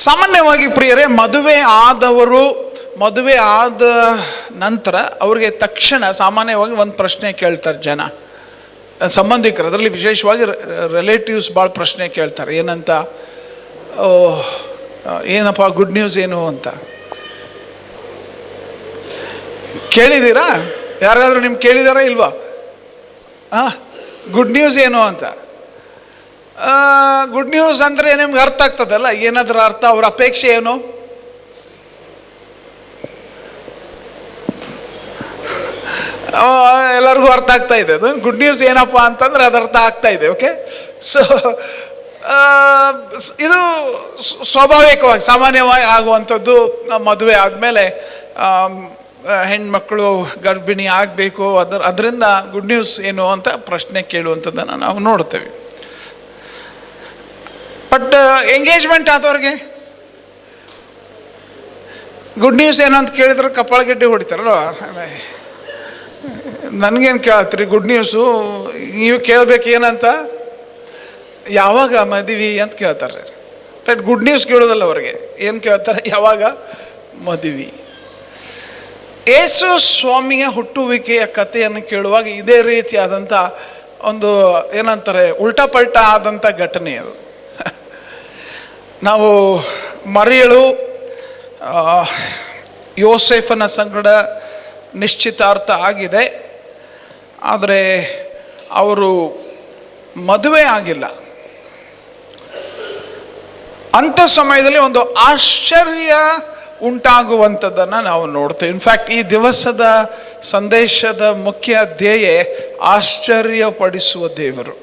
ಸಾಮಾನ್ಯವಾಗಿ ಪ್ರಿಯರೇ, ಮದುವೆ ಆದ ನಂತರ ಅವ್ರಿಗೆ ತಕ್ಷಣ ಸಾಮಾನ್ಯವಾಗಿ ಒಂದು ಪ್ರಶ್ನೆ ಕೇಳ್ತಾರೆ ಜನ, ಸಂಬಂಧಿಕರು, ಅದರಲ್ಲಿ ವಿಶೇಷವಾಗಿ ರಿಲೇಟಿವ್ಸ್ ಭಾಳ ಪ್ರಶ್ನೆ ಕೇಳ್ತಾರೆ. ಏನಂತ? ಏನಪ್ಪ ಗುಡ್ ನ್ಯೂಸ್ ಏನು ಅಂತ ಕೇಳಿದ್ದೀರಾ? ಯಾರಾದರೂ ನಿಮ್ಗೆ ಕೇಳಿದಾರಾ ಇಲ್ವಾ? ಗುಡ್ ನ್ಯೂಸ್ ಏನು ಅಂತ. ಗುಡ್ ನ್ಯೂಸ್ ಅಂದರೆ ನಿಮ್ಗೆ ಅರ್ಥ ಆಗ್ತದಲ್ಲ, ಏನಾದ್ರೂ ಅರ್ಥ, ಅವ್ರ ಅಪೇಕ್ಷೆ ಏನು? ಎಲ್ಲರಿಗೂ ಅರ್ಥ ಆಗ್ತಾ ಇದೆ. ಅದು ಗುಡ್ ನ್ಯೂಸ್ ಏನಪ್ಪ ಅಂತಂದ್ರೆ ಅದು ಅರ್ಥ ಆಗ್ತಾ ಇದೆ. ಓಕೆ, ಸೊ ಇದು ಸ್ವಾಭಾವಿಕವಾಗಿ ಸಾಮಾನ್ಯವಾಗಿ ಆಗುವಂಥದ್ದು. ಮದುವೆ ಆದಮೇಲೆ ಹೆಣ್ಮಕ್ಕಳು ಗರ್ಭಿಣಿ ಆಗಬೇಕು, ಅದರಿಂದ ಗುಡ್ ನ್ಯೂಸ್ ಏನು ಅಂತ ಪ್ರಶ್ನೆ ಕೇಳುವಂಥದ್ದನ್ನು ನಾವು ನೋಡ್ತೇವೆ. ಬಟ್ ಎಂಗೇಜ್ಮೆಂಟ್ ಆದವ್ರಿಗೆ ಗುಡ್ ನ್ಯೂಸ್ ಏನು ಅಂತ ಕೇಳಿದ್ರೆ ಕಪಾಳಗೆಡ್ಡೆ ಹೊಡಿತಾರಲ್ವ. ನನಗೇನು ಕೇಳತ್ತೀರಿ ಗುಡ್ ನ್ಯೂಸು? ನೀವು ಕೇಳಬೇಕು ಏನಂತ, ಯಾವಾಗ ಮದುವೆ ಅಂತ ಕೇಳ್ತಾರೆ. ರೈಟ್, ಗುಡ್ ನ್ಯೂಸ್ ಕೇಳೋದಲ್ಲ ಅವ್ರಿಗೆ. ಏನು ಕೇಳ್ತಾರೆ? ಯಾವಾಗ ಮದುವೆ. ಯೇಸು ಸ್ವಾಮಿಯ ಹುಟ್ಟುವಿಕೆಯ ಕಥೆಯನ್ನು ಕೇಳುವಾಗ ಇದೇ ರೀತಿಯಾದಂಥ ಒಂದು ಏನಂತಾರೆ ಉಲ್ಟಾ ಪಲ್ಟಾ ಆದಂಥ ಘಟನೆ ಅದು. ನಾವು ಮರಿಯಳು ಯೋಸೇಫನ ಸಂಗಡ ನಿಶ್ಚಿತಾರ್ಥ ಆಗಿದೆ, ಆದರೆ ಅವರು ಮದುವೆ ಆಗಿಲ್ಲ. ಅಂಥ ಸಮಯದಲ್ಲಿ ಒಂದು ಆಶ್ಚರ್ಯ ಉಂಟಾಗುವಂಥದ್ದನ್ನು ನಾವು ನೋಡ್ತೇವೆ. ಇನ್ಫ್ಯಾಕ್ಟ್ ಈ ದಿವಸದ ಸಂದೇಶದ ಮುಖ್ಯ ಧ್ಯೇಯ ಆಶ್ಚರ್ಯಪಡಿಸುವ ದೇವರು.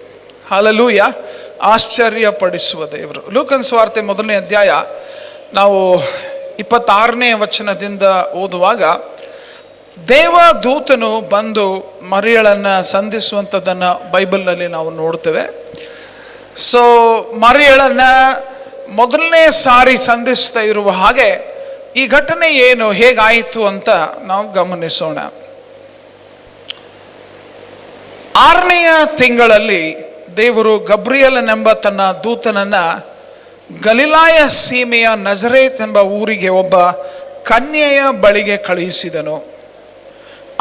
ಹಲ್ಲೆಲೂಯಾ, ಆಶ್ಚರ್ಯಪಡಿಸುವ ದೇವರು. ಲೂಕನ ಸುವಾರ್ತೆ 1ನೇ ಅಧ್ಯಾಯ ನಾವು 26ನೇ ವಚನದಿಂದ ಓದುವಾಗ, ದೇವದೂತನು ಬಂದು ಮರಿಯಳನ್ನು ಸಂಧಿಸುವಂಥದ್ದನ್ನು ಬೈಬಲ್ನಲ್ಲಿ ನಾವು ನೋಡ್ತೇವೆ. ಸೊ ಮರಿಯಳನ್ನು ಮೊದಲನೇ ಸಾರಿ ಸಂಧಿಸ್ತಾ ಇರುವ ಹಾಗೆ ಈ ಘಟನೆ ಏನು, ಹೇಗಾಯಿತು ಅಂತ ನಾವು ಗಮನಿಸೋಣ. 6ನೆಯ ತಿಂಗಳಲ್ಲಿ ದೇವರು ಗಬ್ರಿಯಲನೆಂಬ ತನ್ನ ದೂತನನ್ನು ಗಲಿಲಾಯ ಸೀಮೆಯ ನಜರೇತ್ ಎಂಬ ಊರಿಗೆ ಒಬ್ಬ ಕನ್ಯೆಯ ಬಳಿಗೆ ಕಳುಹಿಸಿದನು.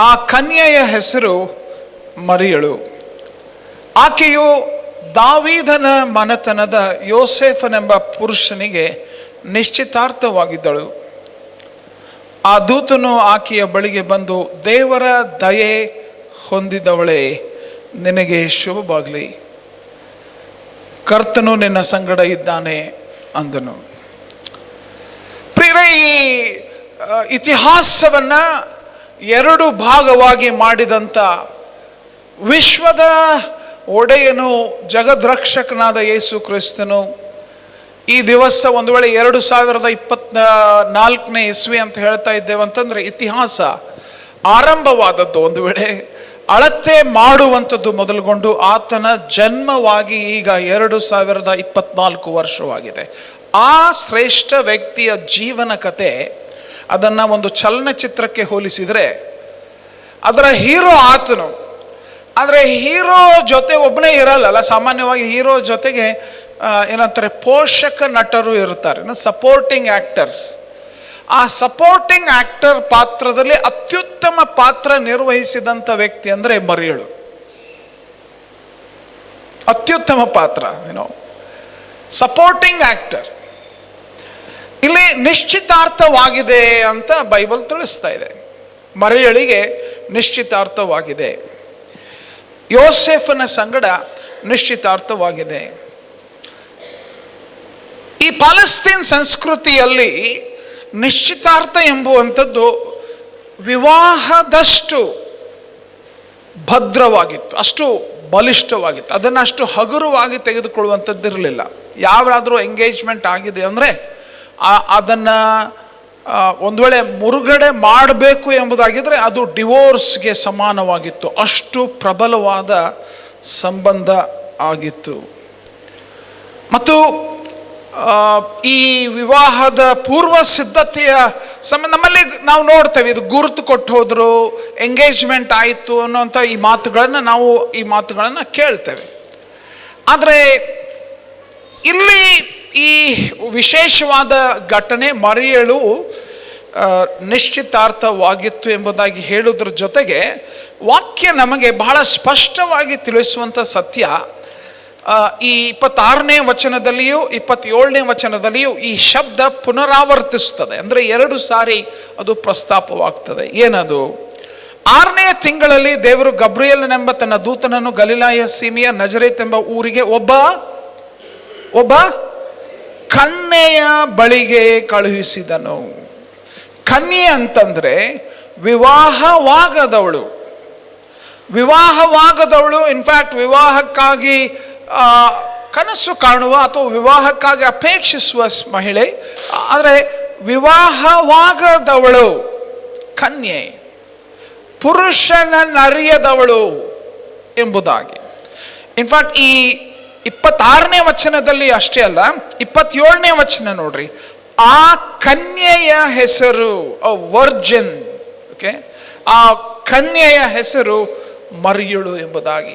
ಆ ಕನ್ಯೆಯ ಹೆಸರು ಮರಿಯಳು. ಆಕೆಯು ದಾವೀದನ ಮನೆತನದ ಯೋಸೇಫನೆಂಬ ಪುರುಷನಿಗೆ ನಿಶ್ಚಿತಾರ್ಥವಾಗಿದ್ದಳು. ಆ ದೂತನು ಆಕೆಯ ಬಳಿಗೆ ಬಂದು, ದೇವರ ದಯೆ ಹೊಂದಿದವಳೇ, ನಿನಗೆ ಶುಭವಾಗಲಿ, ಕರ್ತನು ನಿನ್ನ ಸಂಗಡ ಇದ್ದಾನೆ ಅಂದನು. ಪ್ರಿಯರೇ, ಈ ಇತಿಹಾಸವನ್ನ 2 ಭಾಗವಾಗಿ ಮಾಡಿದಂಥ ವಿಶ್ವದ ಒಡೆಯನು ಜಗದ್ರಕ್ಷಕನಾದ ಯೇಸು ಕ್ರಿಸ್ತನು ಈ ದಿವಸ ಒಂದು ವೇಳೆ 2024ನೇ ಇಸ್ವಿ ಅಂತ ಹೇಳ್ತಾ ಇದ್ದೇವೆ ಅಂತಂದ್ರೆ ಇತಿಹಾಸ ಆರಂಭವಾದದ್ದು. ಒಂದು ವೇಳೆ ಅಳತೆ ಮಾಡುವಂಥದ್ದು ಮೊದಲುಗೊಂಡು ಆತನ ಜನ್ಮವಾಗಿ ಈಗ 2024 ವರ್ಷವಾಗಿದೆ. ಆ ಶ್ರೇಷ್ಠ ವ್ಯಕ್ತಿಯ ಜೀವನ ಕತೆ ಅದನ್ನು ಒಂದು ಚಲನಚಿತ್ರಕ್ಕೆ ಹೋಲಿಸಿದರೆ ಅದರ ಹೀರೋ ಆತನು. ಆದರೆ ಹೀರೋ ಜೊತೆ ಒಬ್ಬನೇ ಇರಲ್ಲ. ಸಾಮಾನ್ಯವಾಗಿ ಹೀರೋ ಜೊತೆಗೆ ಏನಂತಾರೆ ಪೋಷಕ ನಟರು ಇರ್ತಾರೆ, ಸಪೋರ್ಟಿಂಗ್ ಆ್ಯಕ್ಟರ್ಸ್. ಆ ಸಪೋರ್ಟಿಂಗ್ ಆ್ಯಕ್ಟರ್ ಪಾತ್ರದಲ್ಲಿ ಅತ್ಯುತ್ತಮ ಪಾತ್ರ ನಿರ್ವಹಿಸಿದಂಥ ವ್ಯಕ್ತಿ ಅಂದರೆ ಮರಿಯಳು. ಅತ್ಯುತ್ತಮ ಪಾತ್ರ, ಸಪೋರ್ಟಿಂಗ್ ಆ್ಯಕ್ಟರ್. ಇಲ್ಲಿ ನಿಶ್ಚಿತಾರ್ಥವಾಗಿದೆ ಅಂತ ಬೈಬಲ್ ತಿಳಿಸ್ತಾ ಇದೆ. ಮರಿಯಳಿಗೆ ನಿಶ್ಚಿತಾರ್ಥವಾಗಿದೆ, ಯೋಸೇಫನ ಸಂಗಡ ನಿಶ್ಚಿತಾರ್ಥವಾಗಿದೆ. ಈ ಪಾಲಸ್ತೀನ್ ಸಂಸ್ಕೃತಿಯಲ್ಲಿ ನಿಶ್ಚಿತಾರ್ಥ ಎಂಬುವಂಥದ್ದು ವಿವಾಹದಷ್ಟು ಭದ್ರವಾಗಿತ್ತು, ಅಷ್ಟು ಬಲಿಷ್ಠವಾಗಿತ್ತು. ಅದನ್ನು ಅಷ್ಟು ಹಗುರವಾಗಿ ತೆಗೆದುಕೊಳ್ಳುವಂಥದ್ದು ಇರಲಿಲ್ಲ. ಯಾರಾದರೂ ಎಂಗೇಜ್ಮೆಂಟ್ ಆಗಿದೆ ಅಂದರೆ ಅದನ್ನು ಒಂದು ವೇಳೆ ಮುರುಗಡೆ ಮಾಡಬೇಕು ಎಂಬುದಾಗಿದ್ದರೆ ಅದು ಡಿವೋರ್ಸ್ಗೆ ಸಮಾನವಾಗಿತ್ತು. ಅಷ್ಟು ಪ್ರಬಲವಾದ ಸಂಬಂಧ ಆಗಿತ್ತು. ಮತ್ತು ಈ ವಿವಾಹದ ಪೂರ್ವ ಸಿದ್ಧತೆಯ ನಮ್ಮಲ್ಲಿ ನಾವು ನೋಡ್ತೇವೆ, ಇದು ಗುರುತು ಕೊಟ್ಟು ಹೋದ್ರು, ಎಂಗೇಜ್ಮೆಂಟ್ ಆಯಿತು ಅನ್ನೋಂಥ ಈ ಮಾತುಗಳನ್ನು ಕೇಳ್ತೇವೆ. ಆದರೆ ಇಲ್ಲಿ ಈ ವಿಶೇಷವಾದ ಘಟನೆ. ಮರಿಯಳು ನಿಶ್ಚಿತಾರ್ಥವಾಗಿತ್ತು ಎಂಬುದಾಗಿ ಹೇಳುವುದ್ರ ಜೊತೆಗೆ ವಾಕ್ಯ ನಮಗೆ ಬಹಳ ಸ್ಪಷ್ಟವಾಗಿ ತಿಳಿಸುವಂಥ ಸತ್ಯ. ಈ 26ನೇ ವಚನದಲ್ಲಿಯೂ 27ನೇ ವಚನದಲ್ಲಿಯೂ ಈ ಶಬ್ದ ಪುನರಾವರ್ತಿಸ್ತದೆ. ಅಂದರೆ 2 ಸಾರಿ ಅದು ಪ್ರಸ್ತಾಪವಾಗ್ತದೆ. ಏನದು? 6ನೇ ತಿಂಗಳಲ್ಲಿ ದೇವರು ಗಬ್ರಿಯೇಲನೆಂಬ ತನ್ನ ದೂತನನ್ನು ಗಲಿಲಾಯ ಸೀಮೆಯ ನಜರೇತ್ ಎಂಬ ಊರಿಗೆ ಒಬ್ಬ ಕನ್ಯೆಯ ಬಳಿಗೆ ಕಳುಹಿಸಿದನು. ಕನ್ಯೆ ಅಂತಂದ್ರೆ ವಿವಾಹವಾಗದವಳು. ಇನ್ಫ್ಯಾಕ್ಟ್ ವಿವಾಹಕ್ಕಾಗಿ ಕನಸು ಕಾಣುವ ಅಥವಾ ವಿವಾಹಕ್ಕಾಗಿ ಅಪೇಕ್ಷಿಸುವ ಮಹಿಳೆ, ಆದರೆ ವಿವಾಹವಾಗದವಳು ಕನ್ಯೆ, ಪುರುಷನನ್ನರಿಯದವಳು ಎಂಬುದಾಗಿ. ಇನ್ಫ್ಯಾಕ್ಟ್ ಈ 26ನೇ ವಚನದಲ್ಲಿ ಅಷ್ಟೇ ಅಲ್ಲ, 27ನೇ ವಚನ ನೋಡ್ರಿ. ಆ ಕನ್ಯೆಯ ಹೆಸರು ವರ್ಜಿನ್. ಓಕೆ, ಆ ಕನ್ಯೆಯ ಹೆಸರು ಮರಿಯಳು ಎಂಬುದಾಗಿ.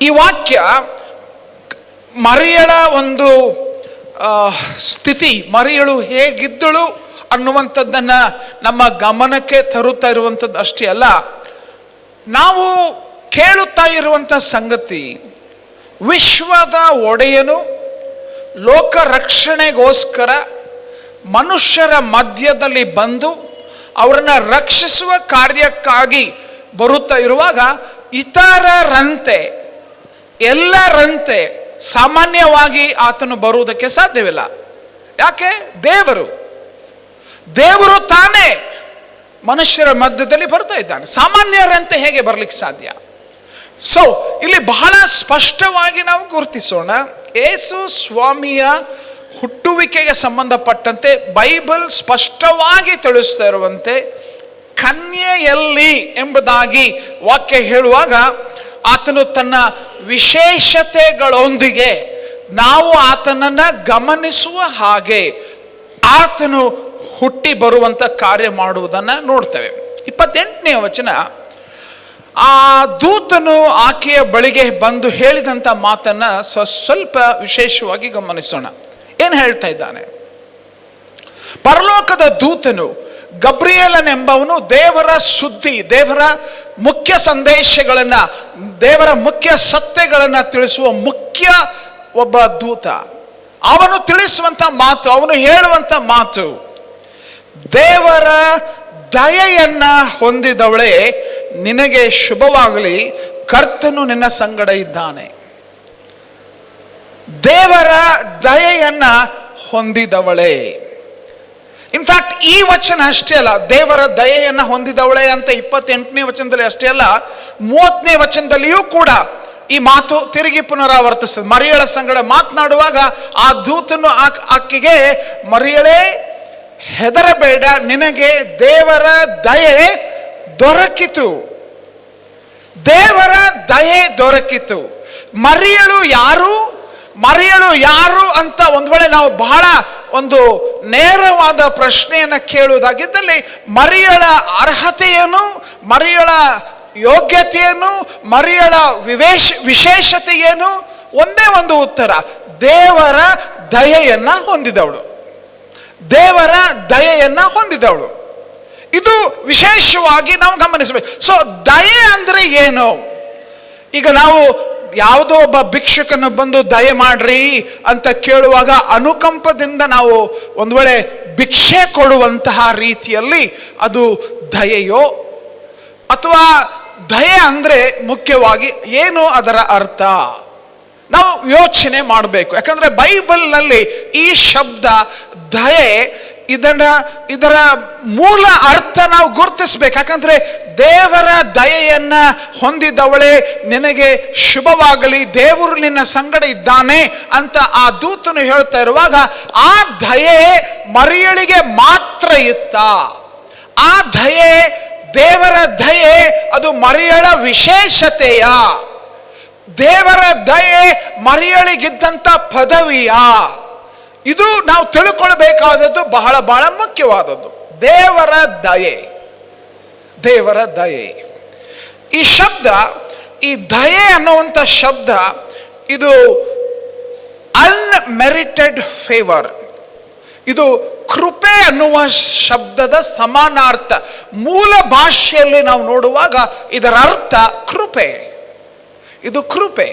ಈ ವಾಕ್ಯ ಮರಿಯಳ ಒಂದು ಸ್ಥಿತಿ, ಮರಿಯಳು ಹೇಗಿದ್ದಳು ಅನ್ನುವಂಥದ್ದನ್ನು ನಮ್ಮ ಗಮನಕ್ಕೆ ತರುತ್ತಾ ಇರುವಂಥದ್ದು ಅಷ್ಟೇ ಅಲ್ಲ, ನಾವು ಕೇಳುತ್ತಾ ಇರುವಂಥ ಸಂಗತಿ, ವಿಶ್ವದ ಒಡೆಯನು ಲೋಕ ರಕ್ಷಣೆಗೋಸ್ಕರ ಮನುಷ್ಯರ ಮಧ್ಯದಲ್ಲಿ ಬಂದು ಅವರನ್ನು ರಕ್ಷಿಸುವ ಕಾರ್ಯಕ್ಕಾಗಿ ಬರುತ್ತಾ ಇರುವಾಗ ಇತರರಂತೆ, ಎಲ್ಲರಂತೆ ಸಾಮಾನ್ಯವಾಗಿ ಆತನು ಬರುವುದಕ್ಕೆ ಸಾಧ್ಯವಿಲ್ಲ. ಯಾಕೆ? ದೇವರು ತಾನೇ ಮನುಷ್ಯರ ಮಧ್ಯದಲ್ಲಿ ಬರ್ತಾ ಇದ್ದಾನೆ. ಸಾಮಾನ್ಯರಂತೆ ಹೇಗೆ ಬರ್ಲಿಕ್ಕೆ ಸಾಧ್ಯ? ಸೊ ಇಲ್ಲಿ ಬಹಳ ಸ್ಪಷ್ಟವಾಗಿ ನಾವು ಗುರುತಿಸೋಣ, ಯೇಸು ಸ್ವಾಮಿಯ ಹುಟ್ಟುವಿಕೆಗೆ ಸಂಬಂಧಪಟ್ಟಂತೆ ಬೈಬಲ್ ಸ್ಪಷ್ಟವಾಗಿ ತಿಳಿಸ್ತಾ ಇರುವಂತೆ ಕನ್ಯೆಯಲ್ಲಿ ಎಂಬುದಾಗಿ ವಾಕ್ಯ ಹೇಳುವಾಗ ಆತನು ತನ್ನ ವಿಶೇಷತೆಗಳೊಂದಿಗೆ ನಾವು ಆತನನ್ನು ಗಮನಿಸುವ ಹಾಗೆ ಆತನು ಹುಟ್ಟಿ ಬರುವಂಥ ಕಾರ್ಯ ಮಾಡುವುದನ್ನು ನೋಡ್ತೇವೆ. 28ನೇ ವಚನ, ಆ ದೂತನು ಆಕೆಯ ಬಳಿಗೆ ಬಂದು ಹೇಳಿದಂಥ ಮಾತನ್ನು ಸ್ವಲ್ಪ ವಿಶೇಷವಾಗಿ ಗಮನಿಸೋಣ. ಏನು ಹೇಳ್ತಾ ಇದ್ದಾನೆ? ಪರಲೋಕದ ದೂತನು ಗಬ್ರಿಯೇಲನೆಂಬವನು ದೇವರ ಸುದ್ದಿ, ದೇವರ ಮುಖ್ಯ ಸಂದೇಶಗಳನ್ನು, ದೇವರ ಮುಖ್ಯ ಸತ್ಯಗಳನ್ನು ತಿಳಿಸುವ ಮುಖ್ಯ ಒಬ್ಬ ದೂತ. ಅವನು ತಿಳಿಸುವಂಥ ಮಾತು, ಅವನು ಹೇಳುವಂಥ ಮಾತು, ದೇವರ ದಯೆಯನ್ನ ಹೊಂದಿದವಳೇ ನಿನಗೆ ಶುಭವಾಗಲಿ, ಕರ್ತನು ನಿನ್ನ ಸಂಗಡ ಇದ್ದಾನೆ. ದೇವರ ದಯೆಯನ್ನ ಹೊಂದಿದವಳೇ. ಇನ್ಫ್ಯಾಕ್ಟ್ ಈ ವಚನ ಅಷ್ಟೇ ಅಲ್ಲ, ದೇವರ ದಯೆಯನ್ನ ಹೊಂದಿದವಳೇ ಅಂತ 28ನೇ ವಚನದಲ್ಲಿ ಅಷ್ಟೇ ಅಲ್ಲ, 30ನೇ ವಚನದಲ್ಲಿಯೂ ಕೂಡ ಈ ಮಾತು ತಿರುಗಿ ಪುನರಾವರ್ತಿಸ್ತದೆ. ಮರಿಯಳ ಸಂಗಡ ಮಾತನಾಡುವಾಗ ಆ ದೂತನು ಆಕೆಗೆ, ಮರಿಯಳೇ ಹೆದರಬೇಡ, ನಿನಗೆ ದೇವರ ದಯೆ ದೊರಕಿತು. ದೇವರ ದಯೆ ದೊರಕಿತು. ಮರಿಯಳು ಯಾರು ಅಂತ ಒಂದು ವೇಳೆ ನಾವು ಬಹಳ ಒಂದು ನೇರವಾದ ಪ್ರಶ್ನೆಯನ್ನು ಕೇಳುವುದಾಗಿದ್ದಲ್ಲಿ, ಮರಿಯಳ ಅರ್ಹತೆಯನ್ನು, ಮರಿಯಳ ಯೋಗ್ಯತೆಯನ್ನು, ಮರಿಯಳ ವಿಶೇಷತೆಯನ್ನು ಒಂದೇ ಒಂದು ಉತ್ತರ, ದೇವರ ದಯೆಯನ್ನ ಹೊಂದಿದವಳು. ದೇವರ ದಯೆಯನ್ನ ಹೊಂದಿದವಳು. ಇದು ವಿಶೇಷವಾಗಿ ನಾವು ಗಮನಿಸಬೇಕು. ಸೊ ದಯೆ ಅಂದ್ರೆ ಏನು? ಈಗ ನಾವು ಯಾವುದೋ ಒಬ್ಬ ಭಿಕ್ಷುಕನ್ನು ಬಂದು ದಯೆ ಮಾಡ್ರಿ ಅಂತ ಕೇಳುವಾಗ ಅನುಕಂಪದಿಂದ ನಾವು ಒಂದು ವೇಳೆ ಭಿಕ್ಷೆ ಕೊಡುವಂತಹ ರೀತಿಯಲ್ಲಿ ಅದು ದಯೆಯೋ, ಅಥವಾ ದಯೆ ಅಂದ್ರೆ ಮುಖ್ಯವಾಗಿ ಏನು ಅದರ ಅರ್ಥ ನಾವು ಯೋಚನೆ ಮಾಡಬೇಕು. ಯಾಕಂದ್ರೆ ಬೈಬಲ್ನಲ್ಲಿ ಈ ಶಬ್ದ ದಯೆ, ಇದರ ಮೂಲ ಅರ್ಥ ನಾವು ಗುರುತಿಸ್ಬೇಕು. ಯಾಕಂದ್ರೆ ದೇವರ ದಯೆಯನ್ನ ಹೊಂದಿದವಳೇ ನಿನಗೆ ಶುಭವಾಗಲಿ, ದೇವರು ನಿನ್ನ ಸಂಗಡ ಇದ್ದಾನೆ ಅಂತ ಆ ದೂತನು ಹೇಳ್ತಾ ಇರುವಾಗ, ಆ ದಯೆ ಮರಿಯಳಿಗೆ ಮಾತ್ರ ಇತ್ತ? ಆ ದಯೆ, ದೇವರ ದಯೆ ಅದು ಮರಿಯಳ ವಿಶೇಷತೆಯ? ದೇವರ ದಯೆ ಮರಿಯಳಿಗಿದ್ದಂಥ ಪದವಿಯ? ಇದು ನಾವು ತಿಳ್ಕೊಳ್ಬೇಕಾದದ್ದು ಬಹಳ ಬಹಳ ಮುಖ್ಯವಾದದ್ದು. ದೇವರ ದಯೆ, ದೇವರ ದಯೆ. ಈ ಶಬ್ದ, ಈ ದಯೆ ಅನ್ನುವಂಥ ಶಬ್ದ, ಇದು ಅನ್ಮೆರಿಟೆಡ್ ಫೇವರ್. ಇದು ಕೃಪೆ ಅನ್ನುವ ಶಬ್ದದ ಸಮಾನಾರ್ಥ. ಮೂಲ ಭಾಷೆಯಲ್ಲಿ ನಾವು ನೋಡುವಾಗ ಇದರ ಅರ್ಥ ಕೃಪೆ. ಇದು ಕೃಪೆ,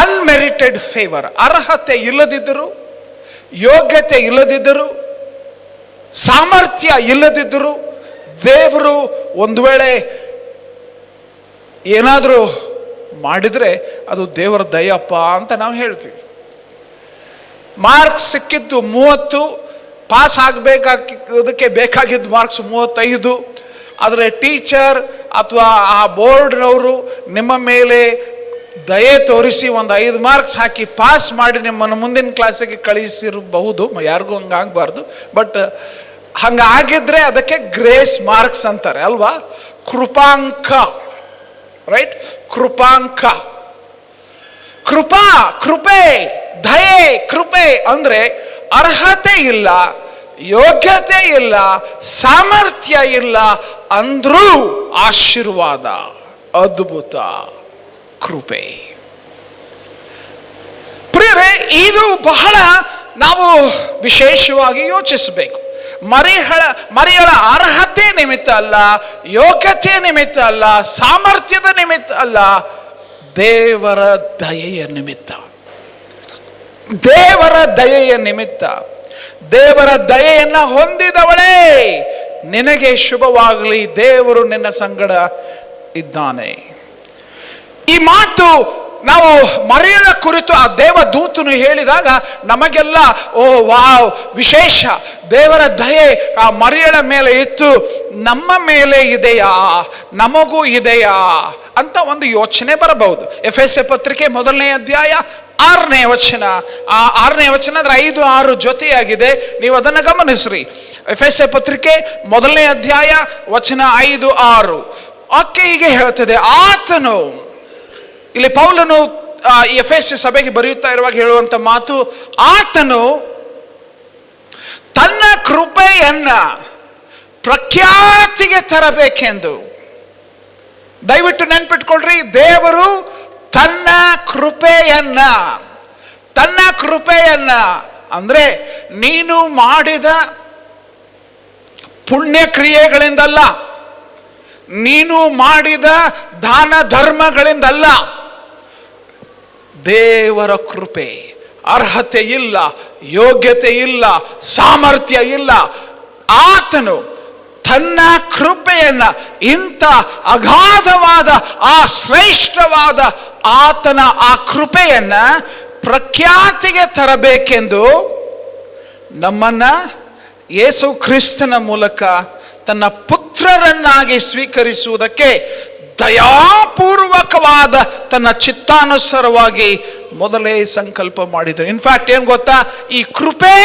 ಅನ್ಮೆರಿಟೆಡ್ ಫೇವರ್. ಅರ್ಹತೆ ಇಲ್ಲದಿದ್ದರು, ಯೋಗ್ಯತೆ ಇಲ್ಲದಿದ್ದರು, ಸಾಮರ್ಥ್ಯ ಇಲ್ಲದಿದ್ದರು, ದೇವರು ಒಂದು ವೇಳೆ ಏನಾದರೂ ಮಾಡಿದರೆ ಅದು ದೇವರ ದಯಪ್ಪ ಅಂತ ನಾವು ಹೇಳ್ತೀವಿ. ಮಾರ್ಕ್ಸ್ ಸಿಕ್ಕಿದ್ದು 30, ಪಾಸ್ ಆಗಬೇಕಾದಕ್ಕೆ ಬೇಕಾಗಿದ್ದು ಮಾರ್ಕ್ಸ್ 35. ಆದರೆ ಟೀಚರ್ ಅಥವಾ ಆ ಬೋರ್ಡ್ನವರು ನಿಮ್ಮ ಮೇಲೆ ದಯೆ ತೋರಿಸಿ ಒಂದು 5 ಮಾರ್ಕ್ಸ್ ಹಾಕಿ ಪಾಸ್ ಮಾಡಿ ನಿಮ್ಮನ್ನು ಮುಂದಿನ ಕ್ಲಾಸಿಗೆ ಕಳಿಸಿರಬಹುದು. ಯಾರಿಗೂ ಹಂಗಾಗಬಾರ್ದು, ಬಟ್ ಹಂಗಾಗಿದ್ರೆ ಅದಕ್ಕೆ ಗ್ರೇಸ್ ಮಾರ್ಕ್ಸ್ ಅಂತಾರೆ ಅಲ್ವಾ? ಕೃಪಾಂಕ, ರೈಟ್? ಕೃಪಾಂಕ, ಕೃಪಾ, ಕೃಪೆ, ದಯೆ, ಕೃಪೆ ಅಂದ್ರೆ ಅರ್ಹತೆ ಇಲ್ಲ, ಯೋಗ್ಯತೆ ಇಲ್ಲ, ಸಾಮರ್ಥ್ಯ ಇಲ್ಲ, ಅಂದ್ರೂ ಆಶೀರ್ವಾದ, ಅದ್ಭುತ ಕೃಪೆ. ಪ್ರಿಯರೇ, ಇದು ಬಹಳ ನಾವು ವಿಶೇಷವಾಗಿ ಯೋಚಿಸಬೇಕು. ಮರಿಯಳ ಅರ್ಹತೆ ನಿಮಿತ್ತ ಅಲ್ಲ, ಯೋಗ್ಯತೆ ನಿಮಿತ್ತ ಅಲ್ಲ, ಸಾಮರ್ಥ್ಯದ ನಿಮಿತ್ತ ಅಲ್ಲ, ದೇವರ ದಯೆಯ ನಿಮಿತ್ತ. ದೇವರ ದಯೆಯ ನಿಮಿತ್ತ. ದೇವರ ದಯೆಯನ್ನ ಹೊಂದಿದವಳೇ, ನಿನಗೆ ಶುಭವಾಗಲಿ, ದೇವರು ನಿನ್ನ ಸಂಗಡ ಇದ್ದಾನೆ. ಈ ಮಾತು ನಾವು ಮರಿಯಳ ಕುರಿತು ಆ ದೇವದೂತನು ಹೇಳಿದಾಗ ನಮಗೆಲ್ಲ ಓ ವಾವ್, ವಿಶೇಷ, ದೇವರ ದಯೆ ಆ ಮರಿಯಳ ಮೇಲೆ ಇತ್ತು, ನಮ್ಮ ಮೇಲೆ ಇದೆಯಾ, ನಮಗೂ ಇದೆಯಾ ಅಂತ ಒಂದು ಯೋಚನೆ ಬರಬಹುದು. ಎಫೆಸ ಪತ್ರಿಕೆ 1ನೇ ಅಧ್ಯಾಯ 6ನೇ ವಚನ. ಆ 6ನೇ ವಚನ ಅಂದ್ರೆ 5, 6 ಜೊತೆಯಾಗಿದೆ, ನೀವು ಅದನ್ನು ಗಮನಿಸ್ರಿ. ಎಫೆಸ ಪತ್ರಿಕೆ 1ನೇ ಅಧ್ಯಾಯ ವಚನ 5, 6 ಆಕೆ ಹೀಗೆ ಹೇಳ್ತದೆ. ಆತನು, ಇಲ್ಲಿ ಪೌಲನು ಎಫೆಸ ಸಭೆಗೆ ಬರೆಯುತ್ತಾ ಇರುವಾಗ ಹೇಳುವಂತ ಮಾತು, ಆತನು ತನ್ನ ಕೃಪೆಯನ್ನ ಪ್ರಖ್ಯಾತಿಗೆ ತರಬೇಕೆಂದು. ದಯವಿಟ್ಟು ನೆನ್ಪಿಟ್ಕೊಳ್ರಿ, ದೇವರು ತನ್ನ ಕೃಪೆಯನ್ನ ಅಂದ್ರೆ ನೀನು ಮಾಡಿದ ಪುಣ್ಯ ಕ್ರಿಯೆಗಳಿಂದಲ್ಲ, ನೀನು ಮಾಡಿದ ದಾನ ಧರ್ಮಗಳಿಂದಲ್ಲ, ದೇವರ ಕೃಪೆ. ಅರ್ಹತೆ ಇಲ್ಲ, ಯೋಗ್ಯತೆ ಇಲ್ಲ, ಸಾಮರ್ಥ್ಯ ಇಲ್ಲ, ಆತನು ತನ್ನ ಕೃಪೆಯನ್ನ, ಇಂಥ ಅಗಾಧವಾದ ಆ ಶ್ರೇಷ್ಠವಾದ ಆತನ ಆ ಕೃಪೆಯನ್ನ ಪ್ರಖ್ಯಾತಿಗೆ ತರಬೇಕೆಂದು ನಮ್ಮನ್ನ ಯೇಸು ಕ್ರಿಸ್ತನ ಮೂಲಕ ತನ್ನ ಪುತ್ರರನ್ನಾಗಿ ಸ್ವೀಕರಿಸುವುದಕ್ಕೆ ದಯಾಪೂರ್ವಕವಾದ ತನ್ನ ಚಿತ್ತಾನುಸಾರವಾಗಿ ಮೊದಲೇ ಸಂಕಲ್ಪ ಮಾಡಿದರು. ಇನ್ಫ್ಯಾಕ್ಟ್ ಏನ್ ಗೊತ್ತಾ, ಈ ಕೃಪೆ,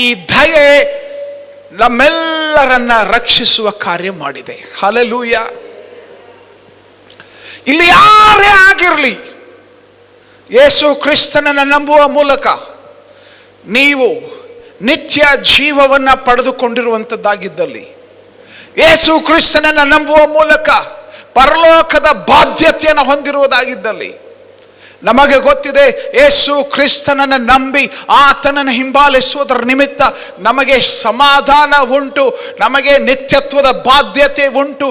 ಈ ದಯೆ ನಮ್ಮೆಲ್ಲರನ್ನ ರಕ್ಷಿಸುವ ಕಾರ್ಯ ಮಾಡಿದೆ. ಹಲ್ಲೆಲೂಯಾ. ಇಲ್ಲಿ ಯಾರೇ ಆಗಿರಲಿ, ಯೇಸು ಕ್ರಿಸ್ತನನ್ನು ನಂಬುವ ಮೂಲಕ ನೀವು ನಿತ್ಯ ಜೀವವನ್ನ ಪಡೆದುಕೊಂಡಿರುವಂಥದ್ದಾಗಿದ್ದಲ್ಲಿ, ಯೇಸು ಕ್ರಿಸ್ತನನ್ನು ನಂಬುವ ಮೂಲಕ ಪರಲೋಕದ ಬಾಧ್ಯತೆಯನ್ನು ಹೊಂದಿರುವುದಾಗಿದ್ದಲ್ಲಿ, ನಮಗೆ ಗೊತ್ತಿದೆ ಯೇಸು ಕ್ರಿಸ್ತನನ್ನು ನಂಬಿ ಆತನನ್ನು ಹಿಂಬಾಲಿಸುವುದರ ನಿಮಿತ್ತ ನಮಗೆ ಸಮಾಧಾನ ಉಂಟು, ನಮಗೆ ನಿತ್ಯತ್ವದ ಬಾಧ್ಯತೆ ಉಂಟು,